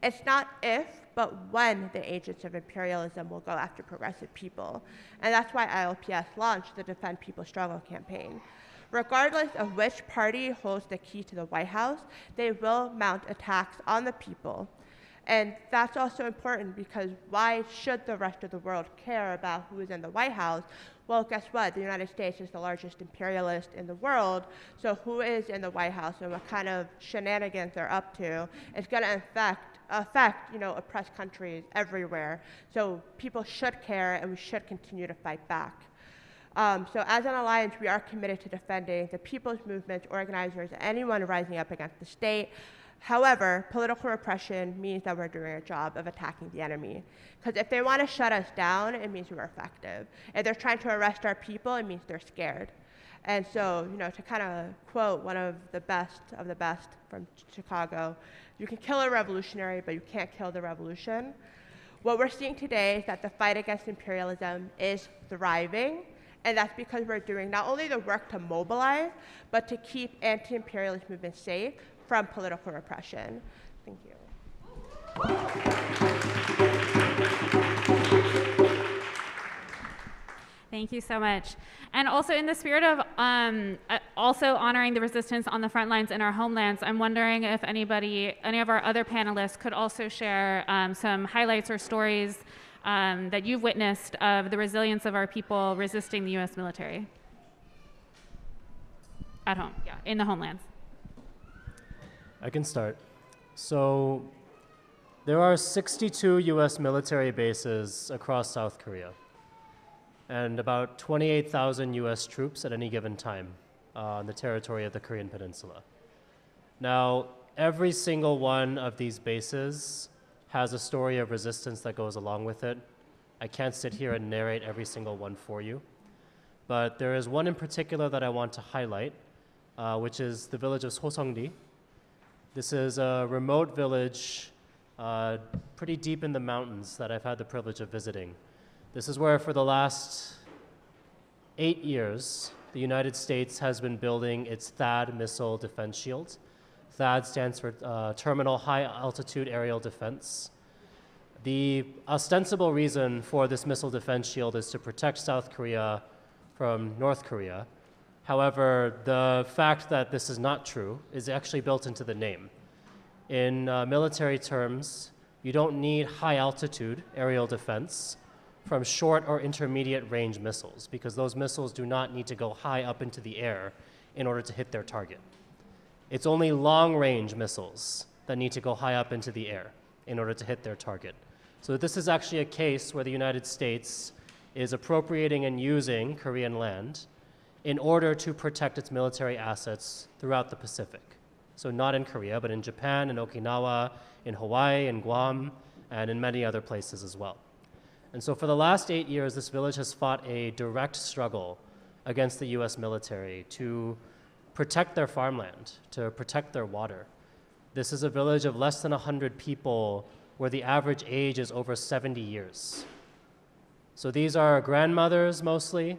It's not if, but when the agents of imperialism will go after progressive people. And that's why ILPS launched the Defend People Struggle campaign. Regardless of which party holds the key to the White House, they will mount attacks on the people. And that's also important because why should the rest of the world care about who is in the White House? Well, guess what? The United States is the largest imperialist in the world, so who is in the White House and what kind of shenanigans they're up to is going to affect oppressed countries everywhere. So people should care, and we should continue to fight back. So as an alliance, we are committed to defending the people's movements, organizers, and anyone rising up against the state. However, political repression means that we're doing a job of attacking the enemy. Because if they want to shut us down, it means we're effective. If they're trying to arrest our people, it means they're scared. And so, to kind of quote one of the best from Chicago, you can kill a revolutionary, but you can't kill the revolution. What we're seeing today is that the fight against imperialism is thriving, and that's because we're doing not only the work to mobilize, but to keep anti-imperialist movements safe from political repression. Thank you. Thank you so much. And also in the spirit of also honoring the resistance on the front lines in our homelands, I'm wondering if any of our other panelists could also share some highlights or stories that you've witnessed of the resilience of our people resisting the U.S. military. At home, yeah, in the homelands. I can start. So there are 62 U.S. military bases across South Korea, and about 28,000 U.S. troops at any given time on the territory of the Korean Peninsula. Now, every single one of these bases has a story of resistance that goes along with it. I can't sit here and narrate every single one for you, but there is one in particular that I want to highlight, which is the village of Soseongri. This is a remote village pretty deep in the mountains that I've had the privilege of visiting. This is where for the last 8 years, the United States has been building its THAAD missile defense shield. THAAD stands for Terminal High Altitude Aerial Defense. The ostensible reason for this missile defense shield is to protect South Korea from North Korea. However, the fact that this is not true is actually built into the name. In military terms, you don't need high altitude aerial defense from short or intermediate range missiles, because those missiles do not need to go high up into the air in order to hit their target. It's only long range missiles that need to go high up into the air in order to hit their target. So this is actually a case where the United States is appropriating and using Korean land in order to protect its military assets throughout the Pacific. So not in Korea, but in Japan, in Okinawa, in Hawaii, in Guam, and in many other places as well. And so for the last 8 years, this village has fought a direct struggle against the US military to protect their farmland, to protect their water. This is a village of less than 100 people where the average age is over 70 years. So these are grandmothers mostly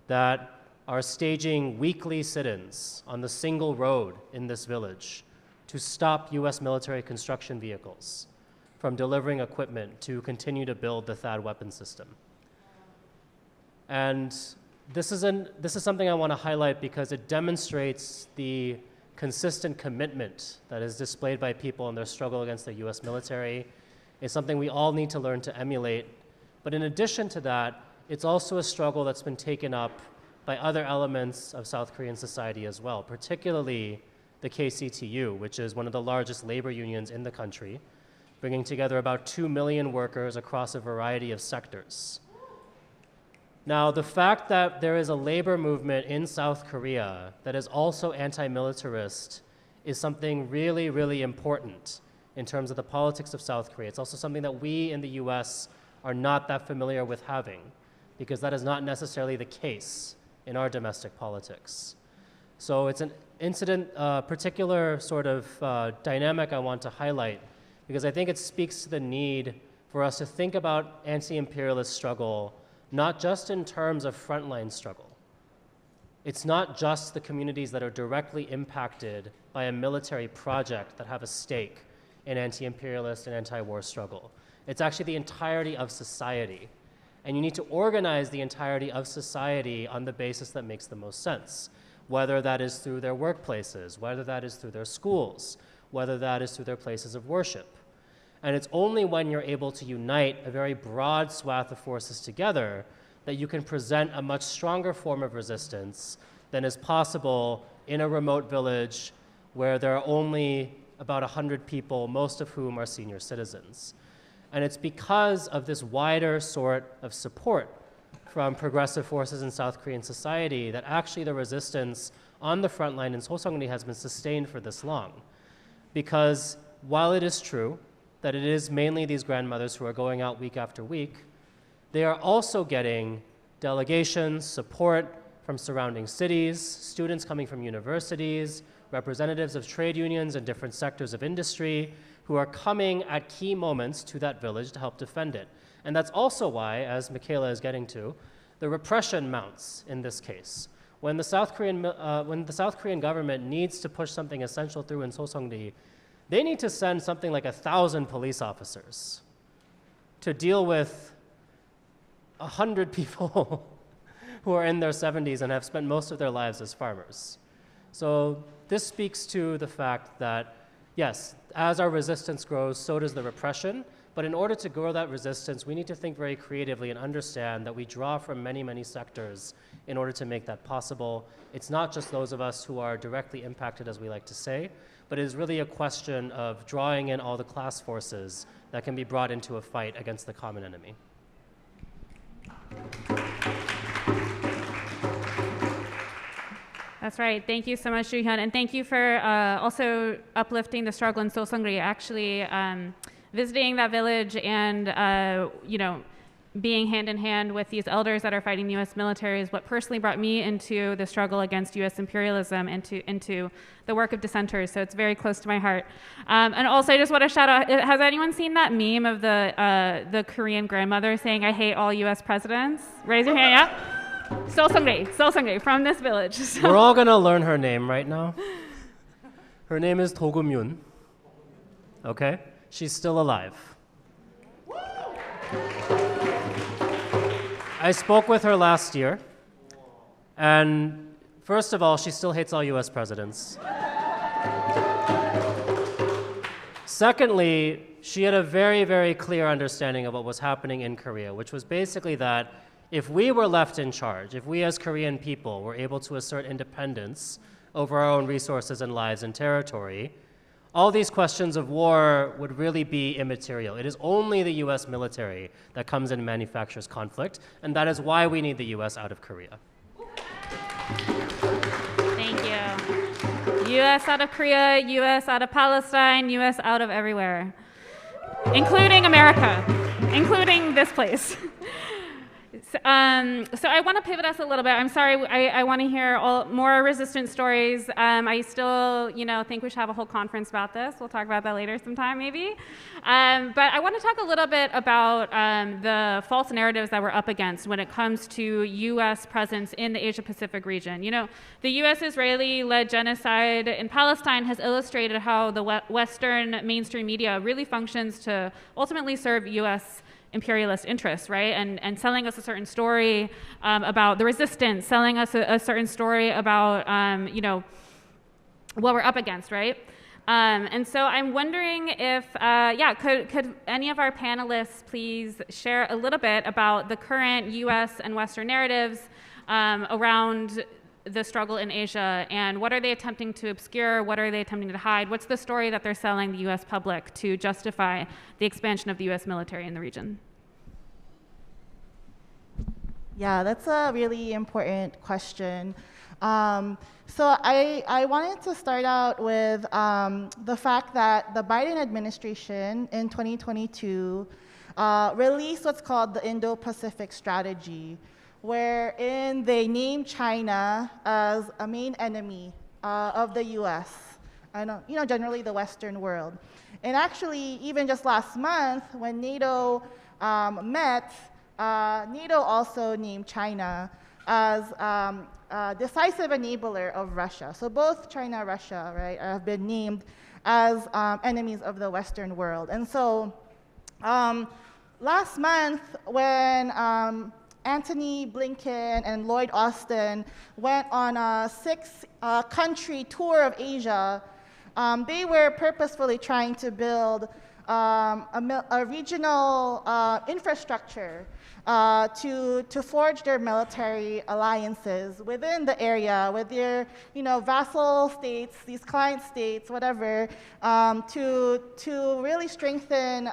that are staging weekly sit-ins on the single road in this village to stop US military construction vehicles from delivering equipment to continue to build the THAAD weapon system. And this is something I want to highlight because it demonstrates the consistent commitment that is displayed by people in their struggle against the US military. It's something we all need to learn to emulate. But in addition to that, it's also a struggle that's been taken up by other elements of South Korean society as well, particularly the KCTU, which is one of the largest labor unions in the country, bringing together about 2 million workers across a variety of sectors. Now, the fact that there is a labor movement in South Korea that is also anti-militarist is something really, really important in terms of the politics of South Korea. It's also something that we in the US are not that familiar with having, because that is not necessarily the case in our domestic politics. So it's an incident, particular sort of dynamic I want to highlight, because I think it speaks to the need for us to think about anti-imperialist struggle not just in terms of frontline struggle. It's not just the communities that are directly impacted by a military project that have a stake in anti-imperialist and anti-war struggle. It's actually the entirety of society. And you need to organize the entirety of society on the basis that makes the most sense, whether that is through their workplaces, whether that is through their schools, whether that is through their places of worship. And it's only when you're able to unite a very broad swath of forces together that you can present a much stronger form of resistance than is possible in a remote village where there are only about 100 people, most of whom are senior citizens. And it's because of this wider sort of support from progressive forces in South Korean society that actually the resistance on the front line in Soseongri has been sustained for this long. Because while it is true that it is mainly these grandmothers who are going out week after week, they are also getting delegations, support from surrounding cities, students coming from universities, representatives of trade unions and different sectors of industry who are coming at key moments to that village to help defend it. And that's also why, as Michaela is getting to, the repression mounts in this case. When the South Korean government needs to push something essential through in Soseongri, they need to send something like 1,000 police officers to deal with 100 people who are in their 70s and have spent most of their lives as farmers. So this speaks to the fact that, yes, as our resistance grows, so does the repression. But in order to grow that resistance, we need to think very creatively and understand that we draw from many, many sectors in order to make that possible. It's not just those of us who are directly impacted, as we like to say, but it is really a question of drawing in all the class forces that can be brought into a fight against the common enemy. That's right. Thank you so much, Joo-hyun. And thank you for also uplifting the struggle in Seollsungri. Actually, visiting that village and, being hand in hand with these elders that are fighting the U.S. military is what personally brought me into the struggle against U.S. imperialism, into the work of dissenters. So it's very close to my heart. And also, I just want to shout out, has anyone seen that meme of the Korean grandmother saying, "I hate all U.S. presidents"? Raise your hand, yeah? Seollsungri, from this village. So. We're all going to learn her name right now. Her name is Do-gum-yoon. Okay? She's still alive. I spoke with her last year, and first of all, she still hates all US presidents. Secondly, she had a very, very clear understanding of what was happening in Korea, which was basically that if we were left in charge, if we as Korean people were able to assert independence over our own resources and lives and territory, all these questions of war would really be immaterial. It is only the US military that comes in and manufactures conflict, and that is why we need the US out of Korea. Thank you. US out of Korea, US out of Palestine, US out of everywhere, including America, including this place. So I want to pivot us a little bit. I'm sorry, I want to hear more resistance stories. I still, think we should have a whole conference about this. We'll talk about that later sometime, maybe. But I want to talk a little bit about the false narratives that we're up against when it comes to U.S. presence in the Asia-Pacific region. The U.S.-Israeli-led genocide in Palestine has illustrated how the Western mainstream media really functions to ultimately serve U.S. imperialist interests, right? And selling us a certain story about the resistance, selling us a certain story about, what we're up against, right? And so I'm wondering if, could any of our panelists please share a little bit about the current U.S. and Western narratives around the struggle in Asia, and what are they attempting to obscure? What are they attempting to hide? What's the story that they're selling the U.S. public to justify the expansion of the U.S. military in the region? Yeah, that's a really important question. So I wanted to start out with the fact that the Biden administration in 2022 released what's called the Indo-Pacific Strategy, wherein they named China as a main enemy of the U.S. and generally the Western world. And actually, even just last month when NATO met, NATO also named China as a decisive enabler of Russia. So both China and Russia, right, have been named as enemies of the Western world. And so last month when Antony Blinken and Lloyd Austin went on a 6-country tour of Asia, they were purposefully trying to build a regional infrastructure to forge their military alliances within the area with their vassal states, these client states, whatever, to really strengthen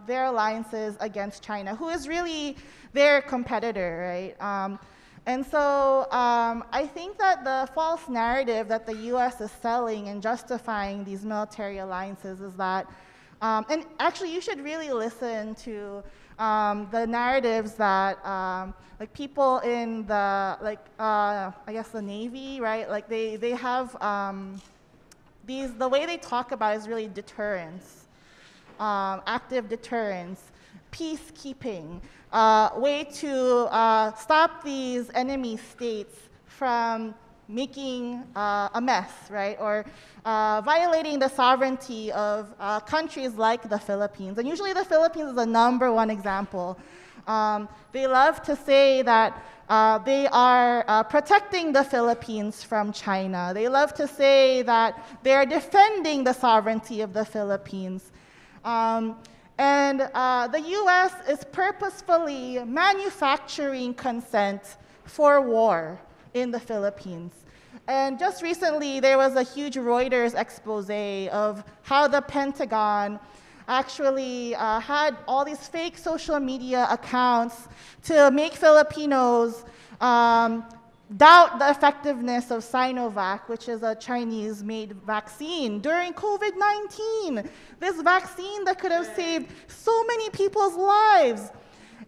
their alliances against China, who is really their competitor, right? And so I think that the false narrative that the U.S. is selling and justifying these military alliances is that, and actually you should really listen to the narratives that like people in the, I guess the Navy, right? Like they have the way they talk about is really deterrence, active deterrence, peacekeeping, way to stop these enemy states from making a mess, right? Or violating the sovereignty of countries like the Philippines. And usually the Philippines is the #1 example. They love to say that they are protecting the Philippines from China. They love to say that they are defending the sovereignty of the Philippines. And the US is purposefully manufacturing consent for war in the Philippines. And just recently, there was a huge Reuters expose of how the Pentagon actually had all these fake social media accounts to make Filipinos doubt the effectiveness of Sinovac, which is a Chinese-made vaccine during COVID-19. This vaccine that could have saved so many people's lives.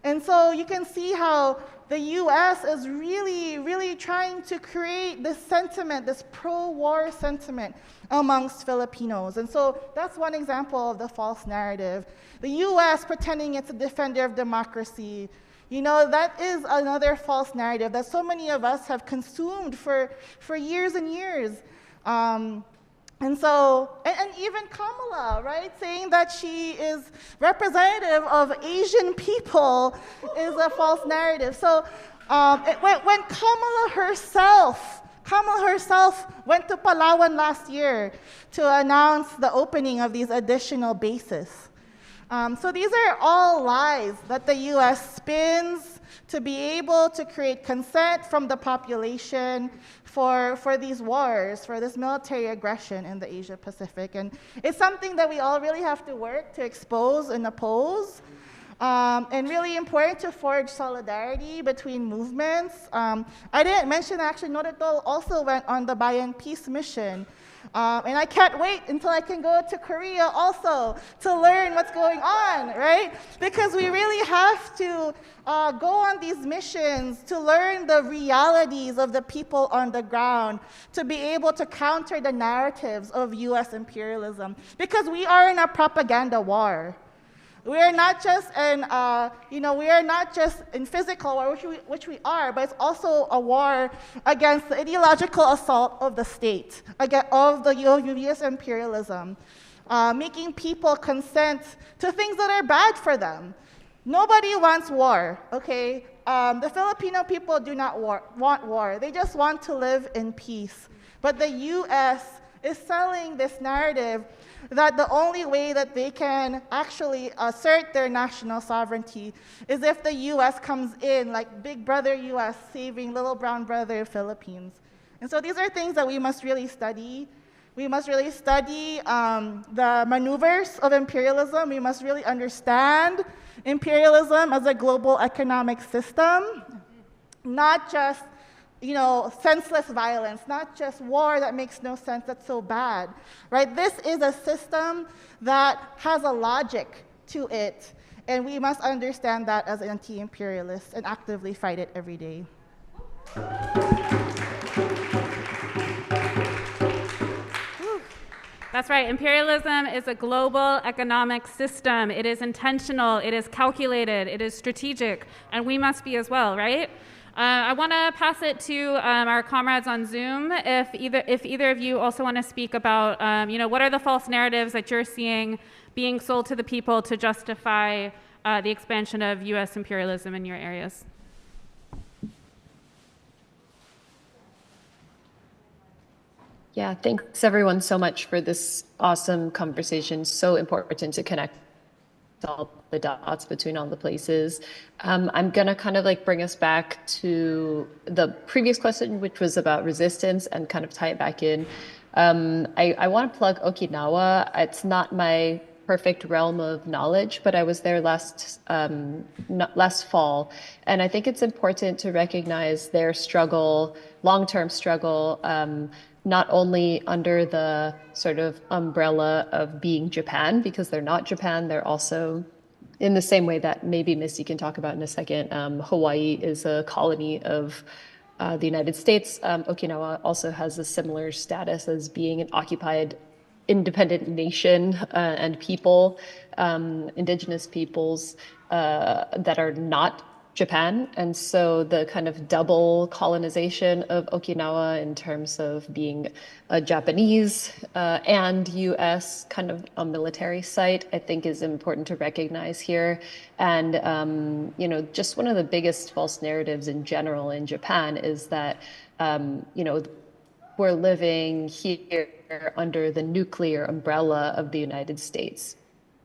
And so you can see how the US is really, really trying to create this sentiment, this pro-war sentiment amongst Filipinos. And so that's one example of the false narrative. The US pretending it's a defender of democracy. You know, that is another false narrative that so many of us have consumed for years and years. And so, and even Kamala, right, saying that she is representative of Asian people is a false narrative. So when Kamala herself went to Palawan last year to announce the opening of these additional bases. So these are all lies that the US spins to be able to create consent from the population for these wars, for this military aggression in the Asia Pacific. And it's something that we all really have to work to expose and oppose. And really important to forge solidarity between movements. I didn't mention actually Nodutdol also went on the BAYAN peace mission. And I can't wait until I can go to Korea also to learn what's going on, right? Because we really have to go on these missions to learn the realities of the people on the ground, to be able to counter the narratives of US imperialism. Because we are in a propaganda war. We are not just in physical war, which we are, but it's also a war against the ideological assault of the state, of the US imperialism, making people consent to things that are bad for them. Nobody wants war, okay? The Filipino people do not want war. They just want to live in peace. But the US is selling this narrative that the only way that they can actually assert their national sovereignty is if the US comes in, like big brother US saving little brown brother Philippines. And so these are things that we must really study. We must really study the maneuvers of imperialism. We must really understand imperialism as a global economic system, not just senseless violence, not just war that makes no sense, that's so bad, right? This is a system that has a logic to it, and we must understand that as anti-imperialists and actively fight it every day. That's right. Imperialism is a global economic system. It is intentional, it is calculated, it is strategic, and we must be as well, right? I want to pass it to our comrades on Zoom. If either of you also want to speak about, what are the false narratives that you're seeing being sold to the people to justify the expansion of U.S. imperialism in your areas? Yeah, thanks everyone so much for this awesome conversation. So important to connect all the dots between all the places. I'm gonna kind of bring us back to the previous question, which was about resistance, and kind of tie it back in. I want to plug Okinawa. It's not my perfect realm of knowledge, but I was there last fall, and I think it's important to recognize their struggle, long-term struggle, not only under the sort of umbrella of being Japan, because they're not Japan, they're also, in the same way that maybe Misty can talk about in a second, Hawaii is a colony of the United States. Okinawa also has a similar status as being an occupied independent nation and people, indigenous peoples that are not Japan. And so the kind of double colonization of Okinawa in terms of being a Japanese and US kind of a military site, I think is important to recognize here. And, you know, just one of the biggest false narratives in general in Japan is that, you know, we're living here under the nuclear umbrella of the United States,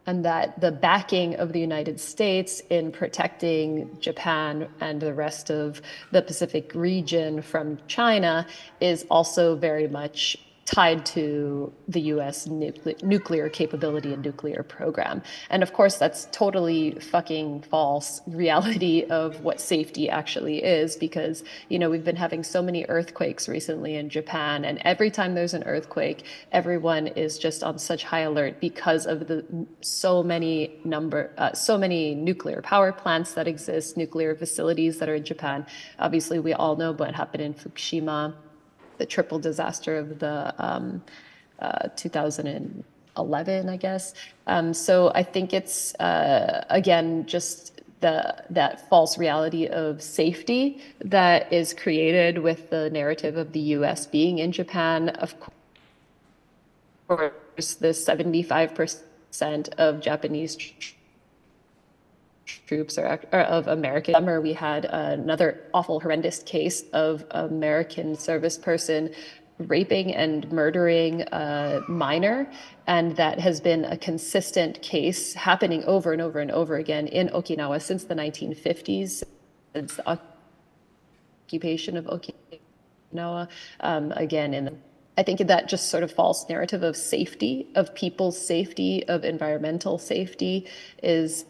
and that the backing of the United States in protecting Japan and the rest of the Pacific region from China is also very much tied to the US nuclear capability and nuclear program. And of course, that's totally fucking false reality of what safety actually is, because, you know, we've been having so many earthquakes recently in Japan, and every time there's an earthquake, everyone is just on such high alert because of the so many nuclear power plants that exist, nuclear facilities that are in Japan. Obviously, we all know what happened in Fukushima, the triple disaster of the 2011, I guess. So I think it's, again, just that false reality of safety that is created with the narrative of the US being in Japan. Of course, the 75% of Japanese troops or of American. Summer, we had another awful, horrendous case of American service person raping and murdering a minor, and that has been a consistent case happening over and over and over again in Okinawa since the 1950s, since the occupation of Okinawa. I think that just sort of false narrative of safety, of people's safety, of environmental safety is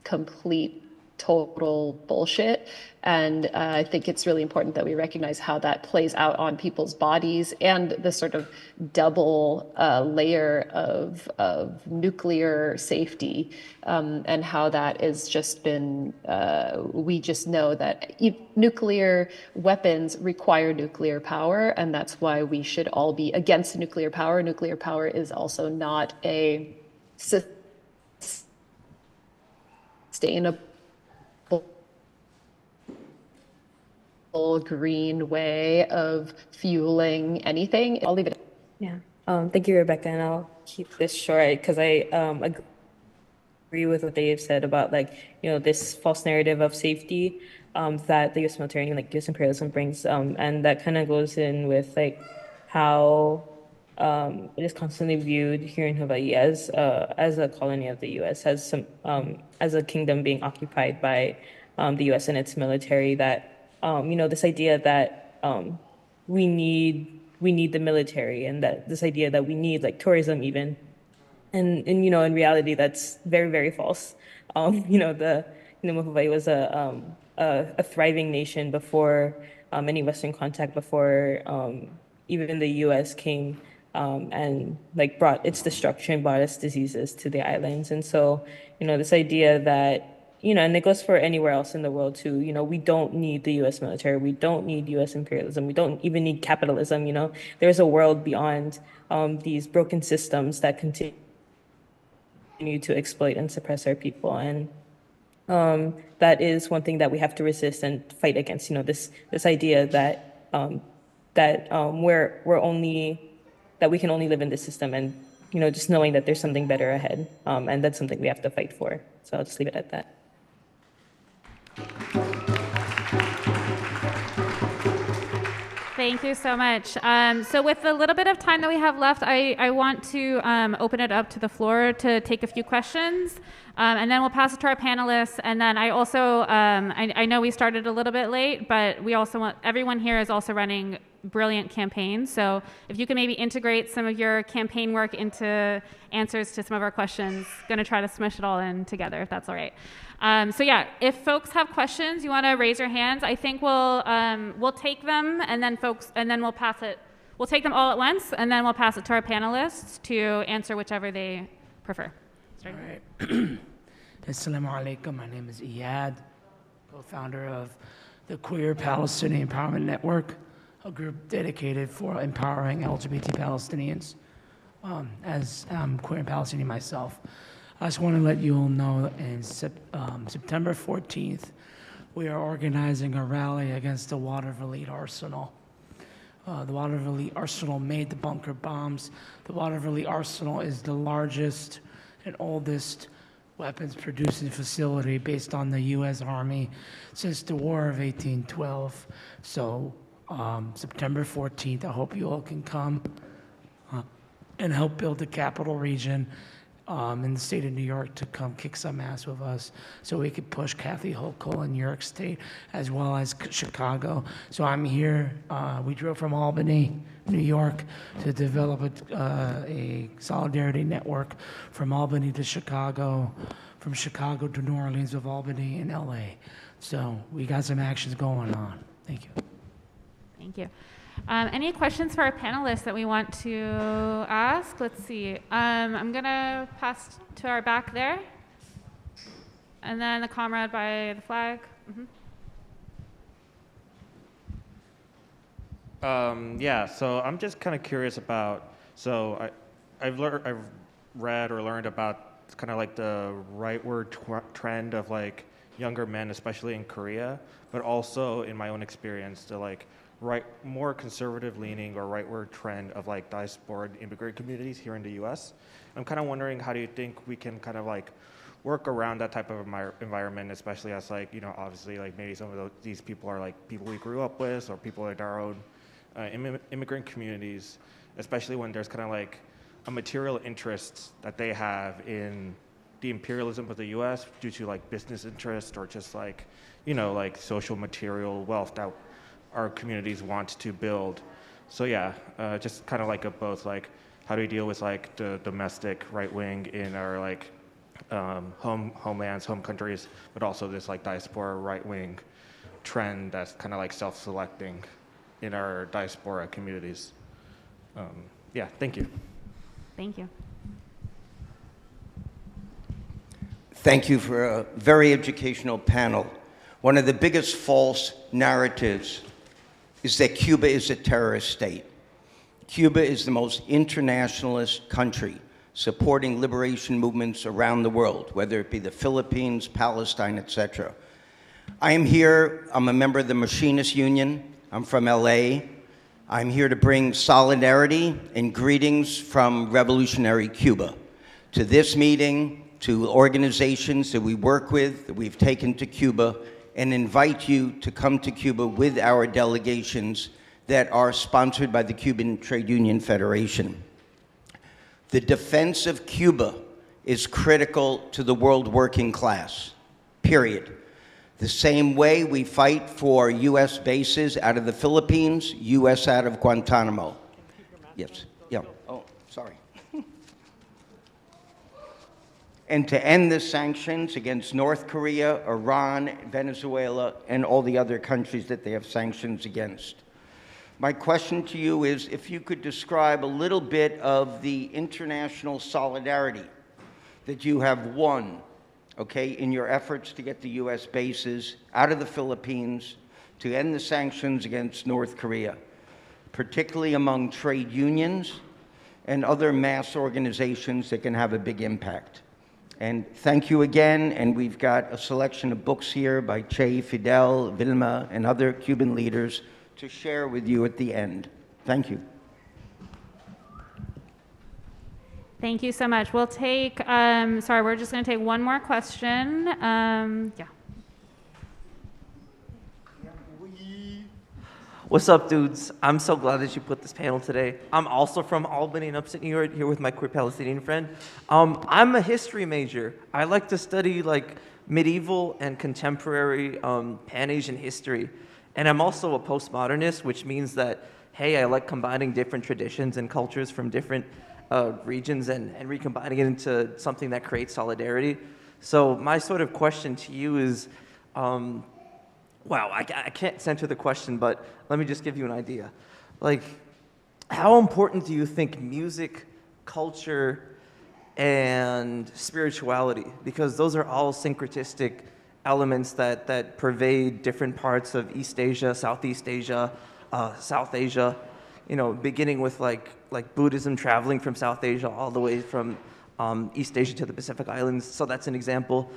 complete, total bullshit. And I think it's really important that we recognize how that plays out on people's bodies, and the sort of double layer of nuclear safety, and how that has just been, we just know that nuclear weapons require nuclear power, and that's why we should all be against nuclear power. Nuclear power is also not a sustainable green way of fueling anything. I'll leave it. Yeah. Thank you, Rebecca, and I'll keep this short because I agree with what they've said about, like, you know, this false narrative of safety that the U.S. military and, like, U.S. imperialism brings, and that kind of goes in with, like, how it is constantly viewed here in Hawaii as a colony of the U.S., as a kingdom being occupied by the U.S. and its military. That you know, this idea that we need the military, and that this idea that we need, like, tourism even, and you know, in reality, that's very, very false. You know, the Kingdom of Hawaii was a thriving nation before any Western contact, before even the U.S. came and, like, brought its destruction, brought its diseases to the islands. And so, you know, this idea that, you know, and it goes for anywhere else in the world too, you know, we don't need the U.S. military, we don't need U.S. imperialism, we don't even need capitalism. You know, there's a world beyond these broken systems that continue to exploit and suppress our people. And that is one thing that we have to resist and fight against, you know, this idea that that we can only live in this system, and, you know, just knowing that there's something better ahead, and that's something we have to fight for. So I'll just leave it at that. Thank you so much. So with the little bit of time that we have left, I want to open it up to the floor to take a few questions, and then we'll pass it to our panelists. And then I also, I know we started a little bit late, but we also want, everyone here is also running brilliant campaigns. So if you can maybe integrate some of your campaign work into answers to some of our questions, going to try to smush it all in together, if that's all right. So yeah, if folks have questions, you want to raise your hands. I think we'll take them, and then we'll pass it. We'll take them all at once, and then we'll pass it to our panelists to answer whichever they prefer. All right. Assalamu alaikum. My name is Iyad, co-founder of the Queer Palestinian Empowerment Network, a group dedicated for empowering LGBT Palestinians. As I'm queer and Palestinian myself, I just want to let you all know in September 14th, we are organizing a rally against the Watervliet Arsenal. The Watervliet Arsenal made the bunker bombs. The Watervliet Arsenal is the largest and oldest weapons producing facility based on the U.S. Army since the War of 1812. So September 14th, I hope you all can come and help build the capital region in the state of New York to come kick some ass with us so we could push Kathy Hochul in New York State as well as Chicago. So I'm here. We drove from Albany, New York, to develop a solidarity network from Albany to Chicago, from Chicago to New Orleans with Albany and LA. So we got some actions going on. Thank you. Thank you. Any questions for our panelists that we want to ask? Let's see. I'm going to pass to our back there. And then the comrade by the flag. Yeah, so I'm just kind of curious about, so I've read or learned about kind of like the rightward trend of like younger men, especially in Korea, but also in my own experience, the like more conservative leaning or rightward trend of like diaspora immigrant communities here in the US. I'm kind of wondering, how do you think we can kind of like work around that type of environment, especially as like, you know, obviously like maybe some of these people are like people we grew up with or people in our own immigrant communities, especially when there's kind of like a material interest that they have in the imperialism of the US due to like business interest or just like, you know, like social material wealth that our communities want to build. So yeah, just kind of like both like how do we deal with like the domestic right wing in our like homelands, home countries, but also this like diaspora right wing trend that's kind of like self-selecting in our diaspora communities. Yeah, thank you. Thank you. Thank you for a very educational panel. One of the biggest false narratives is that Cuba is a terrorist state. Cuba is the most internationalist country supporting liberation movements around the world, whether it be the Philippines, Palestine, etc. I am here, I'm a member of the Machinists Union, I'm from LA. I'm here to bring solidarity and greetings from revolutionary Cuba to this meeting, to organizations that we work with, that we've taken to Cuba, and invite you to come to Cuba with our delegations that are sponsored by the Cuban Trade Union Federation. The defense of Cuba is critical to the world working class, period. The same way we fight for US bases out of the Philippines, US out of Guantanamo. Yes, yeah, oh, sorry. And to end the sanctions against North Korea, Iran, Venezuela, and all the other countries that they have sanctions against. My question to you is if you could describe a little bit of the international solidarity that you have won, okay, in your efforts to get the US bases out of the Philippines, to end the sanctions against North Korea, particularly among trade unions and other mass organizations that can have a big impact. And thank you again, and we've got a selection of books here by Che, Fidel, Vilma, and other Cuban leaders to share with you at the end. Thank you. Thank you so much. We'll take, sorry, we're just going to take one more question. Yeah. What's up, dudes? I'm so glad that you put this panel today. I'm also from Albany in upstate New York, here with my queer Palestinian friend. I'm a history major. I like to study like medieval and contemporary Pan-Asian history. And I'm also a postmodernist, which means that, hey, I like combining different traditions and cultures from different regions and recombining it into something that creates solidarity. So my sort of question to you is, wow, I can't center the question, but let me just give you an idea. Like, how important do you think music, culture, and spirituality, because those are all syncretistic elements that pervade different parts of East Asia, Southeast Asia, South Asia, you know, beginning with like Buddhism traveling from South Asia all the way from East Asia to the Pacific Islands. So that's an example.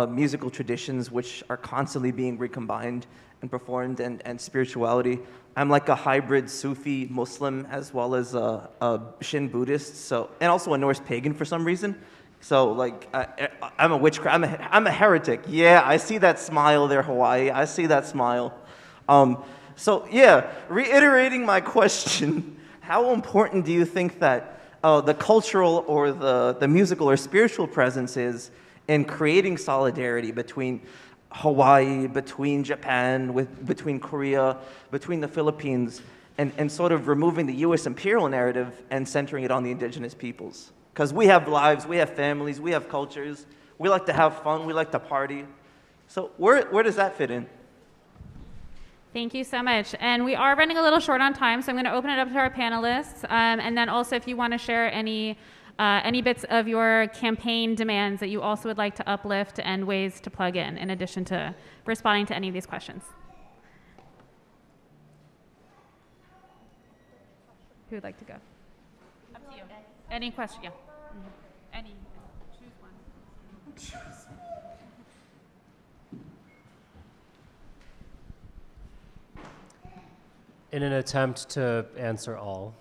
musical traditions which are constantly being recombined and performed, and spirituality. I'm like a hybrid Sufi Muslim as well as a Shin Buddhist, and also a Norse pagan for some reason. So like I'm a witchcraft. I'm a heretic. Yeah, I see that smile there, Hawaii. I see that smile. So yeah, reiterating my question, how important do you think that the cultural or the musical or spiritual presence is in creating solidarity between Hawaii, between Japan, between Korea, between the Philippines, and sort of removing the U.S. imperial narrative and centering it on the indigenous peoples? Because we have lives, we have families, we have cultures, we like to have fun, we like to party. So where does that fit in? Thank you so much. And we are running a little short on time, so I'm going to open it up to our panelists. And then also, if you want to share any bits of your campaign demands that you also would like to uplift and ways to plug in addition to responding to any of these questions. Who would like to go? Up to you. Any question? Yeah. Mm-hmm. Any. Choose one. In an attempt to answer all,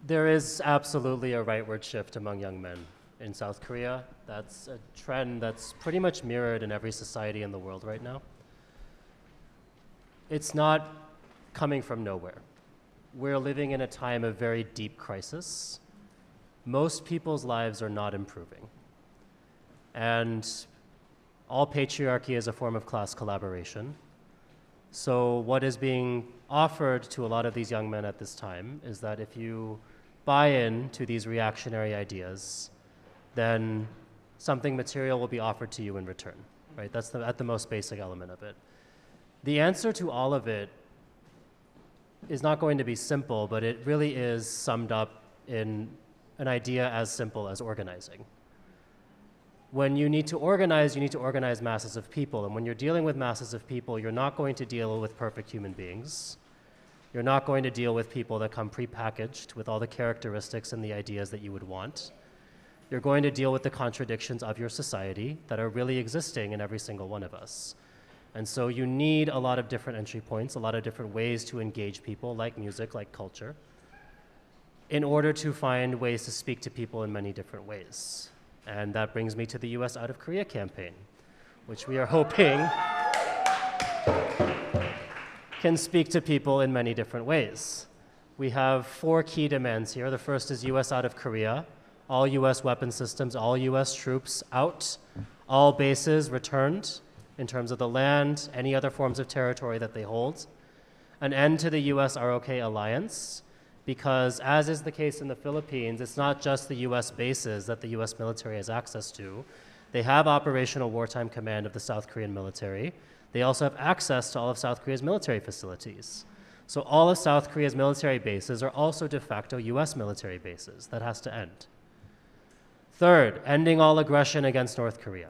there is absolutely a rightward shift among young men in South Korea. That's a trend that's pretty much mirrored in every society in the world right now. It's not coming from nowhere. We're living in a time of very deep crisis. Most people's lives are not improving. And all patriarchy is a form of class collaboration. So what is being offered to a lot of these young men at this time is that if you buy in to these reactionary ideas, then something material will be offered to you in return, right? That's at the most basic element of it. The answer to all of it is not going to be simple, but it really is summed up in an idea as simple as organizing. When you need to organize masses of people. And when you're dealing with masses of people, you're not going to deal with perfect human beings. You're not going to deal with people that come prepackaged with all the characteristics and the ideas that you would want. You're going to deal with the contradictions of your society that are really existing in every single one of us. And so you need a lot of different entry points, a lot of different ways to engage people, like music, like culture, in order to find ways to speak to people in many different ways. And that brings me to the US Out of Korea campaign, which we are hoping can speak to people in many different ways. We have 4 key demands here. The first is US out of Korea, all US weapon systems, all US troops out, all bases returned in terms of the land, any other forms of territory that they hold, an end to the US ROK alliance, because as is the case in the Philippines, it's not just the US bases that the US military has access to. They have operational wartime command of the South Korean military. They also have access to all of South Korea's military facilities. So all of South Korea's military bases are also de facto US military bases. That has to end. Third, ending all aggression against North Korea.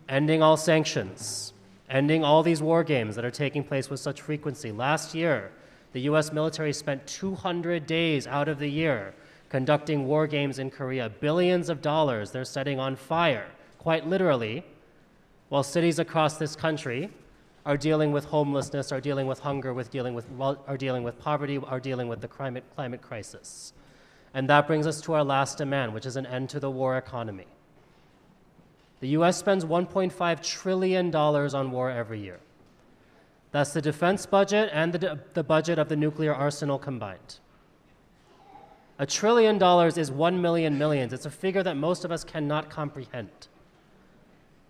Ending all sanctions. Ending all these war games that are taking place with such frequency. Last year, the US military spent 200 days out of the year conducting war games in Korea. Billions of dollars they're setting on fire, quite literally, while cities across this country are dealing with homelessness, are dealing with hunger, are dealing with poverty, are dealing with the climate crisis. And that brings us to our last demand, which is an end to the war economy. The US spends $1.5 trillion on war every year. That's the defense budget and the budget of the nuclear arsenal combined. $1 trillion is 1 million millions. It's a figure that most of us cannot comprehend.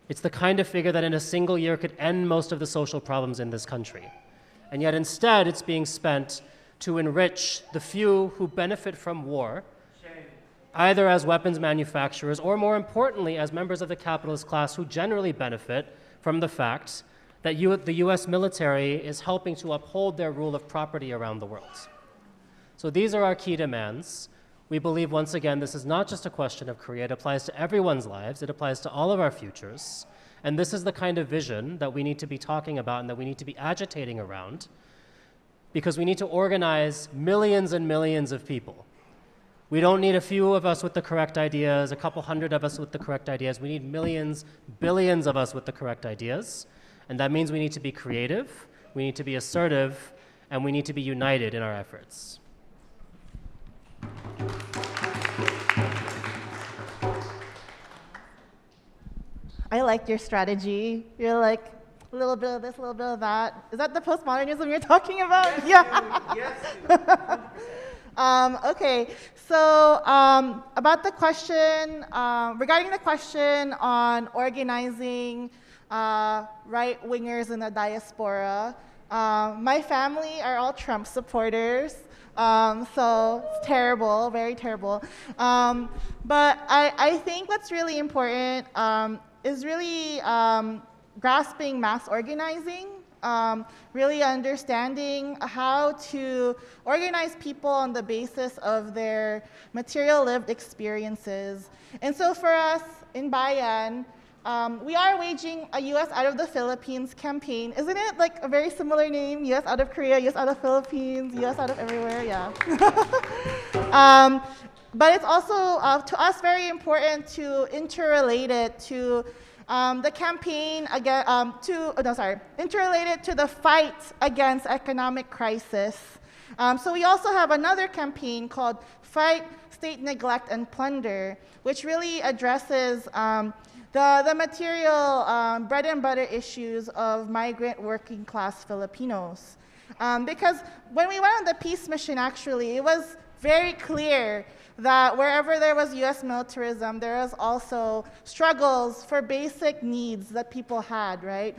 It's the kind of figure that in a single year could end most of the social problems in this country. And yet instead, it's being spent to enrich the few who benefit from war, either as weapons manufacturers or, more importantly, as members of the capitalist class who generally benefit from the fact that the US military is helping to uphold their rule of property around the world. So these are our key demands. We believe, once again, this is not just a question of Korea. It applies to everyone's lives. It applies to all of our futures. And this is the kind of vision that we need to be talking about and that we need to be agitating around, because we need to organize millions and millions of people We don't need a few of us with the correct ideas, a couple hundred of us with the correct ideas. We need millions, billions of us with the correct ideas. And that means we need to be creative, we need to be assertive, and we need to be united in our efforts. I like your strategy. You're like, a little bit of this, a little bit of that. Is that the postmodernism you're talking about? Yes, Yeah. Okay, so about the question, regarding the question on organizing right-wingers in the diaspora, my family are all Trump supporters, so it's terrible, very terrible. But I think what's really important is really grasping mass organizing, really understanding how to organize people on the basis of their material lived experiences. And so for us in Bayan, we are waging a U.S. out of the Philippines campaign. Isn't it like a very similar name? U.S. out of Korea, U.S. out of Philippines, U.S. out of everywhere, yeah. But it's also, to us, very important to interrelate it to the campaign interrelated to the fight against economic crisis. So we also have another campaign called Fight State Neglect and Plunder, which really addresses the material bread and butter issues of migrant working class Filipinos. Because when we went on the peace mission, actually, it was very clear that wherever there was U.S. militarism, there was also struggles for basic needs that people had, right?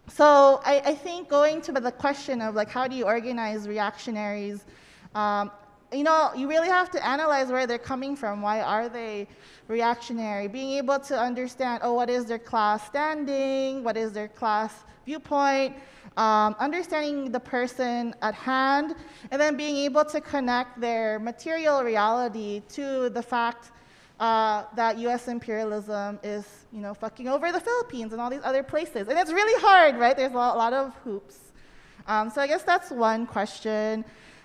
So I think going to the question of like, how do you organize reactionaries, you really have to analyze where they're coming from. Why are they reactionary? Being able to understand, what is their class standing? What is their class viewpoint? Understanding the person at hand, and then being able to connect their material reality to the fact that U.S. imperialism is, fucking over the Philippines and all these other places. And it's really hard, right? There's a lot of hoops. So I guess that's one question.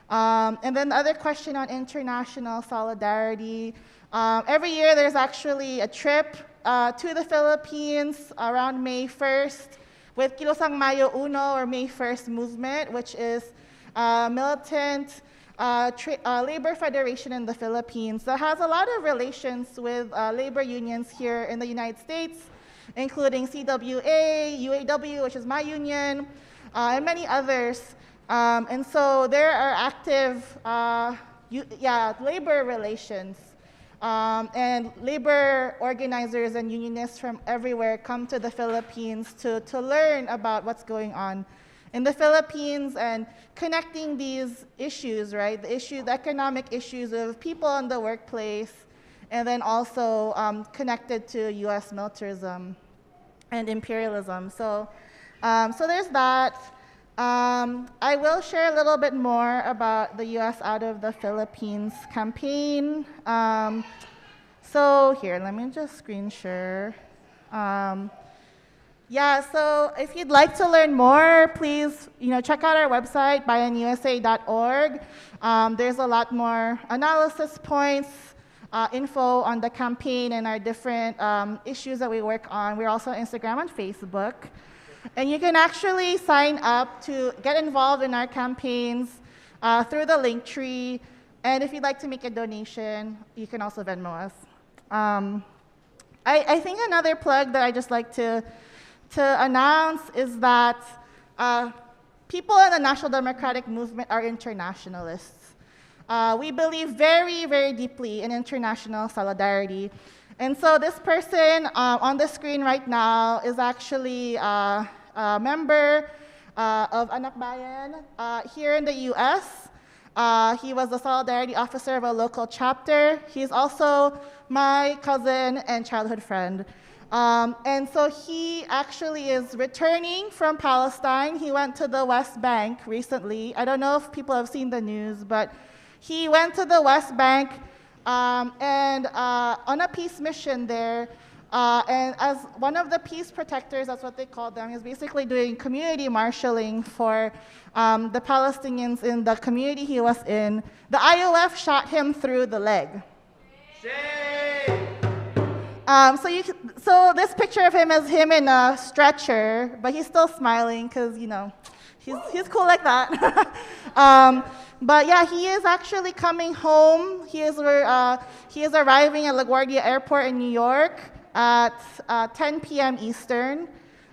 And then the other question on international solidarity. Every year there's actually a trip to the Philippines around May 1st. With Kilosang Mayo Uno, or May 1st movement, which is a militant labor federation in the Philippines that has a lot of relations with labor unions here in the United States, including CWA, UAW, which is my union, and many others. And so there are active labor relations. And labor organizers and unionists from everywhere come to the Philippines to learn about what's going on in the Philippines and connecting these issues, right? The economic issues of people in the workplace, and then also connected to U.S. militarism and imperialism. So there's that. I will share a little bit more about the U.S. out of the Philippines campaign. So here, let me just screen share. So if you'd like to learn more, please, check out our website, bayanusa.org. There's a lot more analysis points, info on the campaign and our different issues that we work on. We're also on Instagram and Facebook. And you can actually sign up to get involved in our campaigns through the link tree. And if you'd like to make a donation, you can also Venmo us. I think another plug that I just like to announce is that people in the National Democratic Movement are internationalists. We believe very, very deeply in international solidarity. And so this person on the screen right now is actually a member of Anakbayan here in the U.S. He was the solidarity officer of a local chapter. He's also my cousin and childhood friend. And so he actually is returning from Palestine. He went to the West Bank recently. I don't know if people have seen the news, but he went to the West Bank and on a peace mission there, And as one of the peace protectors, that's what they called them, he's basically doing community marshalling for the Palestinians in the community he was in. The IOF shot him through the leg. So this picture of him is him in a stretcher, but he's still smiling because, you know, he's cool like that. But yeah, he is actually coming home. He is arriving at LaGuardia Airport in New York at 10 p.m. Eastern.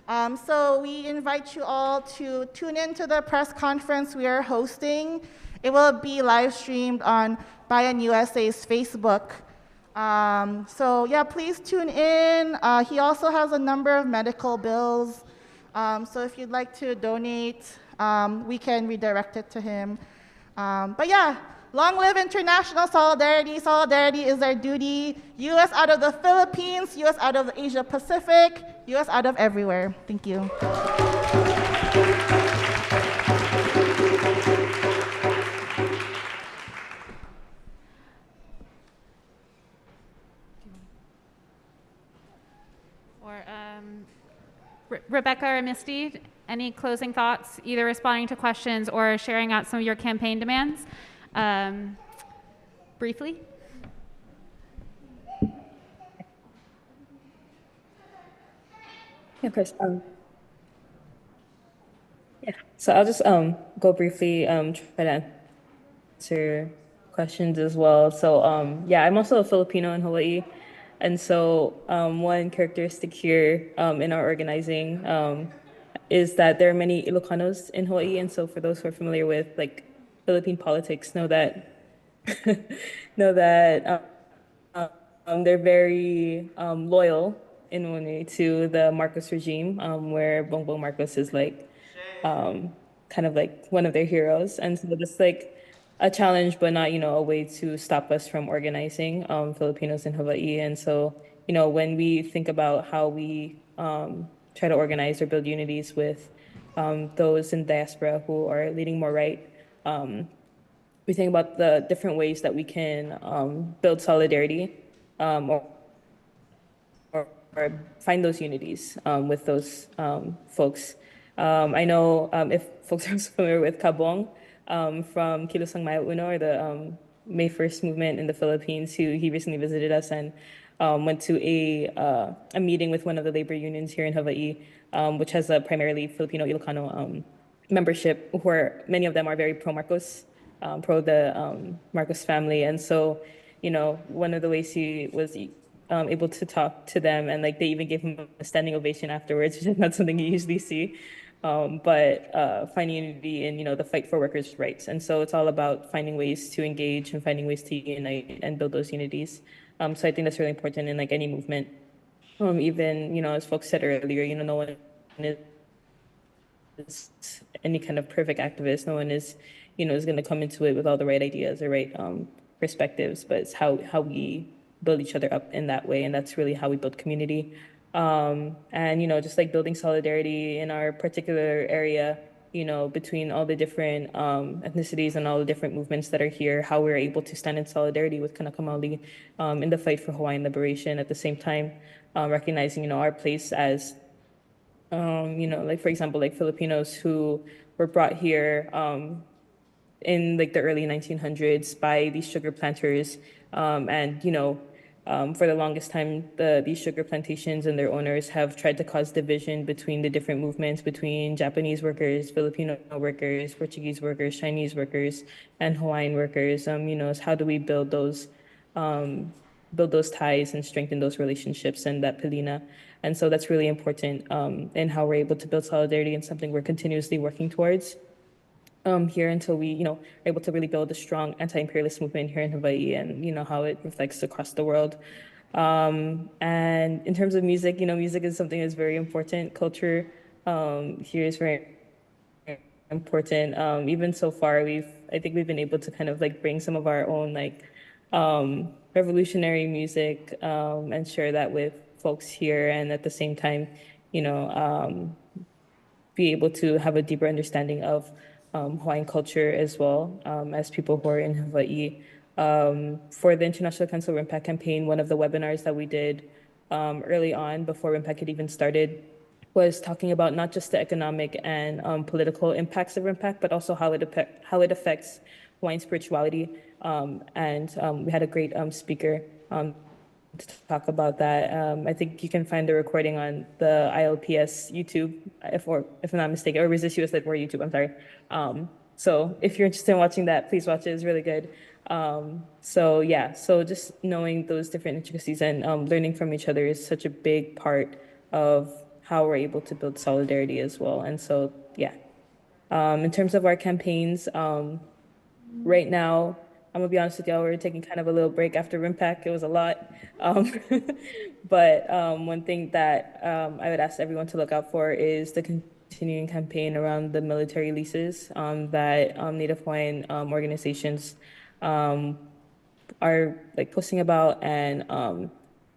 So we invite you all to tune into the press conference we are hosting. It will be live streamed on BAYAN USA's Facebook. So yeah, please tune in. He also has a number of medical bills. So if you'd like to donate, we can redirect it to him. But yeah, long live international solidarity. Solidarity is our duty. U.S. out of the Philippines, U.S. out of the Asia Pacific, U.S. out of everywhere. Thank you. Or Rebecca or Misty, any closing thoughts, either responding to questions or sharing out some of your campaign demands? Briefly. Yeah, of course. Yeah. So I'll just go briefly try to answer questions as well. So yeah, I'm also a Filipino in Hawaii, and so one characteristic here in our organizing is that there are many Ilocanos in Hawaii, and so for those who are familiar with like Philippine politics, know that they're very loyal in one way to the Marcos regime, where Bongbong Marcos is like kind of like one of their heroes, and so that's like a challenge, but not a way to stop us from organizing Filipinos in Hawaii. And so when we think about how we try to organize or build unities with those in diaspora who are leaning more right. We think about the different ways that we can build solidarity or find those unities with those folks. I know if folks are familiar with Kabong from Kilusang Maya Uno, or the May 1st movement in the Philippines, he recently visited us and went to a meeting with one of the labor unions here in Hawaii, which has a primarily Filipino Ilocano membership, where many of them are very pro-Marcos, pro the Marcos family. And so, one of the ways he was able to talk to them, and like they even gave him a standing ovation afterwards, which is not something you usually see. But finding unity in the fight for workers' rights. And so it's all about finding ways to engage and finding ways to unite and build those unities. So I think that's really important in like any movement. Even as folks said earlier, no one is any kind of perfect activist. No one is is going to come into it with all the right ideas or right perspectives. But it's how we build each other up in that way, and that's really how we build community. And just like building solidarity in our particular area, between all the different ethnicities and all the different movements that are here, how we're able to stand in solidarity with Kanaka Maoli in the fight for Hawaiian liberation, at the same time recognizing our place as like for example, like Filipinos who were brought here in like the early 1900s by these sugar planters, and for the longest time, these sugar plantations and their owners have tried to cause division between the different movements, between Japanese workers, Filipino workers, Portuguese workers, Chinese workers, and Hawaiian workers. Is how do we build those ties and strengthen those relationships and that pilina. And so that's really important in how we're able to build solidarity, and something we're continuously working towards here until we, are able to really build a strong anti-imperialist movement here in Hawaii, and how it reflects across the world. And in terms of music, music is something that's very important. Culture here is very important. Even so far, I think we've been able to kind of like bring some of our own like revolutionary music and share that with folks here, and at the same time, be able to have a deeper understanding of Hawaiian culture as well, as people who are in Hawaii. For the International Council RIMPAC campaign, one of the webinars that we did early on, before RIMPAC had even started, was talking about not just the economic and political impacts of RIMPAC, but also how it affects Hawaiian spirituality. We had a great speaker to talk about that. I think you can find the recording on the ILPS YouTube, if I'm not mistaken, or Resist US Lit War YouTube, I'm sorry. So if you're interested in watching that, please watch it, it's really good. So just knowing those different intricacies and learning from each other is such a big part of how we're able to build solidarity as well. And so, yeah. In terms of our campaigns, right now, I'm gonna be honest with y'all, we're taking kind of a little break after RIMPAC. It was a lot. But one thing that I would ask everyone to look out for is the continuing campaign around the military leases that Native Hawaiian organizations are like posting about and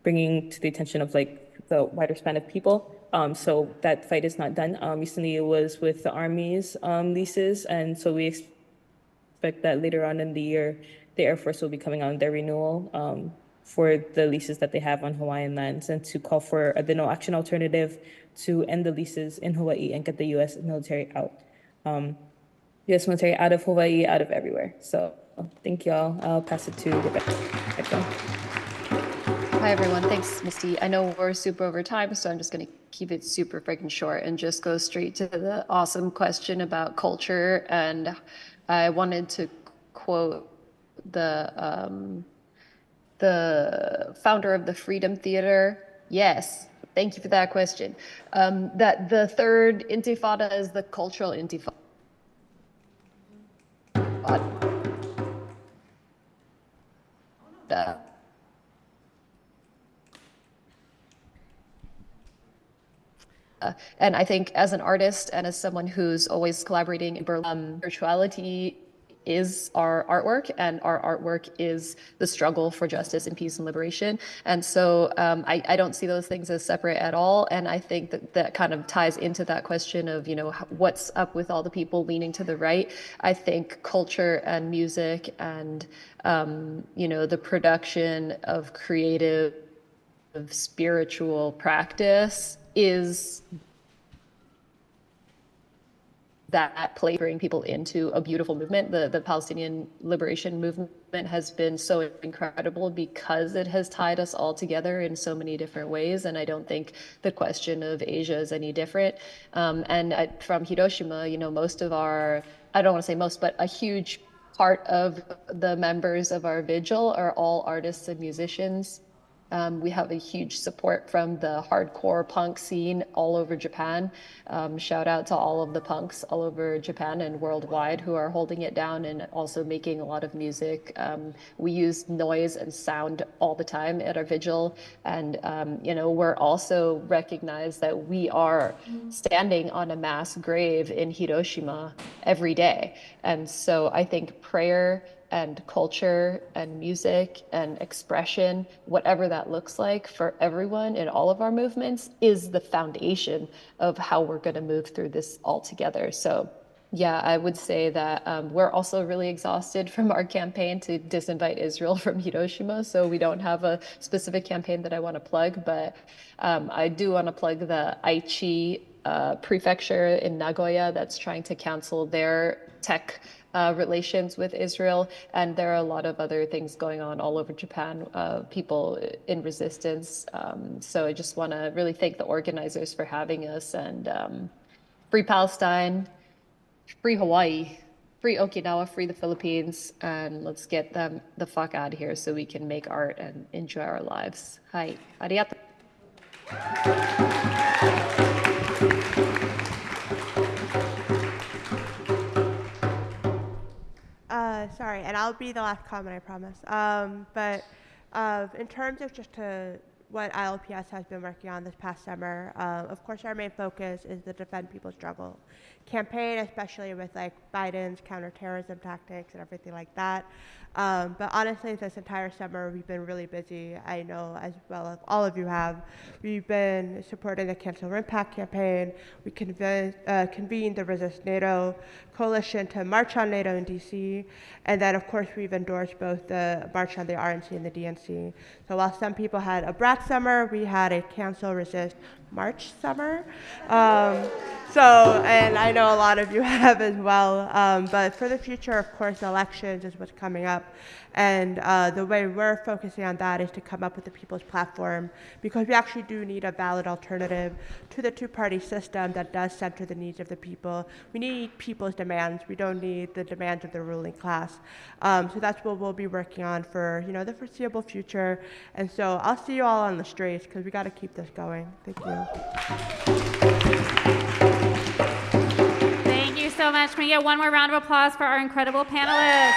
bringing to the attention of like the wider span of people. So that fight is not done. Recently it was with the Army's leases, and so we expect that later on in the year, the Air Force will be coming on their renewal for the leases that they have on Hawaiian lands, and to call for the no action alternative to end the leases in Hawaii and get the U.S. military out. U.S. military out of Hawaii, out of everywhere. So thank y'all. I'll pass it to Rebecca. Hi, everyone. Thanks, Misty. I know we're super over time, so I'm just going to keep it super freaking short and just go straight to the awesome question about culture. And I wanted to quote the founder of the Freedom Theater. Yes, thank you for that question. That the third intifada is the cultural intifada. And I think as an artist and as someone who's always collaborating in Berlin, spirituality is our artwork, and our artwork is the struggle for justice and peace and liberation. And so I don't see those things as separate at all. And I think that that kind of ties into that question of, you know, what's up with all the people leaning to the right. I think culture and music and, you know, the production of creative, spiritual practice is that play bring people into a beautiful movement. The Palestinian liberation movement has been so incredible because it has tied us all together in so many different ways. And I don't think the question of Asia is any different. From Hiroshima, you know, most of our, I don't want to say most, but a huge part of the members of our vigil are all artists and musicians. We have a huge support from the hardcore punk scene all over Japan. Shout out to all of the punks all over Japan and worldwide who are holding it down and also making a lot of music. We use noise and sound all the time at our vigil. And, you know, we're also recognized that we are standing on a mass grave in Hiroshima every day. And so I think prayer and culture and music and expression, whatever that looks like for everyone in all of our movements, is the foundation of how we're going to move through this all together. So yeah, I would say that we're also really exhausted from our campaign to disinvite Israel from Hiroshima. So we don't have a specific campaign that I want to plug, but I do want to plug the Aichi prefecture in Nagoya that's trying to cancel their tech relations with Israel. And there are a lot of other things going on all over Japan, people in resistance. So I just want to really thank the organizers for having us, and free Palestine, free Hawaii, free Okinawa, free the Philippines, and let's get them the fuck out of here so we can make art and enjoy our lives. Hi, arigato. Sorry, and I'll be the last comment, I promise. But in terms of just what ILPS has been working on this past summer, of course our main focus is the Defend People's Struggle campaign, especially with like Biden's counterterrorism tactics and everything like that. But honestly, this entire summer we've been really busy. I know as well as all of you have. We've been supporting the Cancel RIMPAC campaign. We convened the Resist NATO coalition to march on NATO in DC. And then of course we've endorsed both the march on the RNC and the DNC. So while some people had a brat that summer, we had a Cancel Resist March summer. And I know a lot of you have as well. But for the future, of course, elections is what's coming up. And the way we're focusing on that is to come up with the People's Platform, because we actually do need a valid alternative to the two-party system that does center the needs of the people. We need people's demands. We don't need the demands of the ruling class. So that's what we'll be working on for the foreseeable future. And so I'll see you all on the streets, because we got to keep this going. Thank you. Thank you so much. Can we get one more round of applause for our incredible panelists?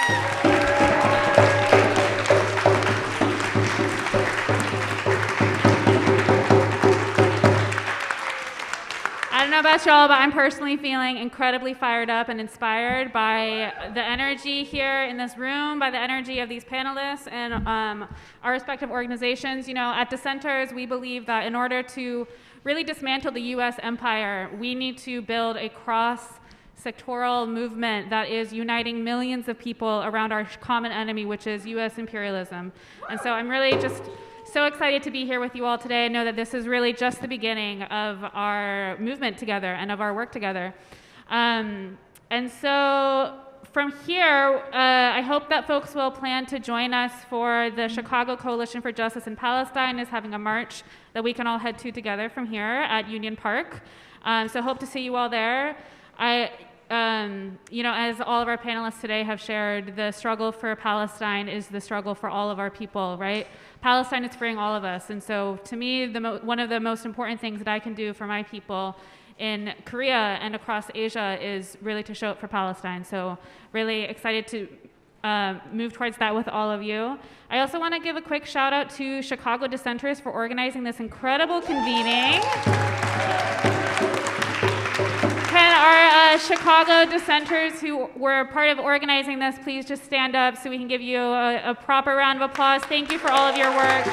I don't know about y'all, but I'm personally feeling incredibly fired up and inspired by the energy here in this room, by the energy of these panelists and our respective organizations. At Dissenters, we believe that in order to really dismantle the U.S. empire, we need to build a cross-sectoral movement that is uniting millions of people around our common enemy, which is U.S. imperialism. And so I'm really just so excited to be here with you all today and know that this is really just the beginning of our movement together and of our work together. And so from here, I hope that folks will plan to join us for the Chicago Coalition for Justice in Palestine is having a march that we can all head to together from here at Union Park. So hope to see you all there. As all of our panelists today have shared, the struggle for Palestine is the struggle for all of our people, right? Palestine is freeing all of us. And so to me, one of the most important things that I can do for my people in Korea and across Asia is really to show up for Palestine. So really excited to move towards that with all of you. I also want to give a quick shout out to Chicago Dissenters for organizing this incredible convening. Can our Chicago Dissenters who were part of organizing this please just stand up so we can give you a proper round of applause. Thank you for all of your work.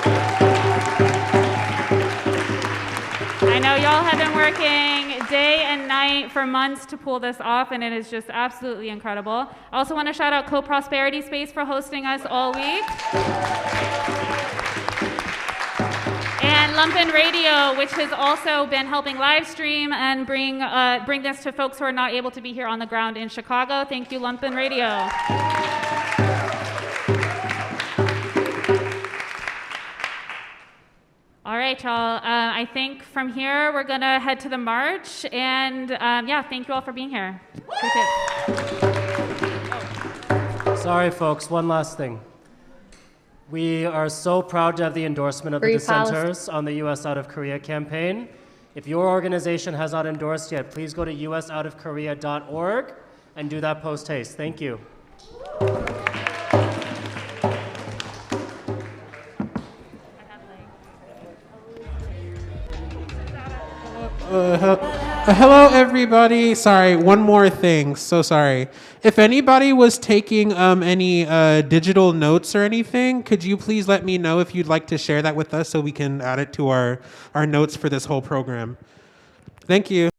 I know y'all have been working day and night for months to pull this off, and it is just absolutely incredible. I also want to shout out Co-Prosperity Space for hosting us all week. And Lumpen Radio, which has also been helping live stream and bring this to folks who are not able to be here on the ground in Chicago. Thank you, Lumpen Radio. All right, y'all. I think from here we're going to head to the march. And thank you all for being here. Sorry, folks. One last thing. We are so proud to have the endorsement of the Dissenters on the U.S. Out of Korea campaign. If your organization has not endorsed yet, please go to usoutofkorea.org and do that post-haste. Thank you. Hello, everybody. Sorry, one more thing. So sorry. If anybody was taking any digital notes or anything, could you please let me know if you'd like to share that with us so we can add it to our notes for this whole program? Thank you.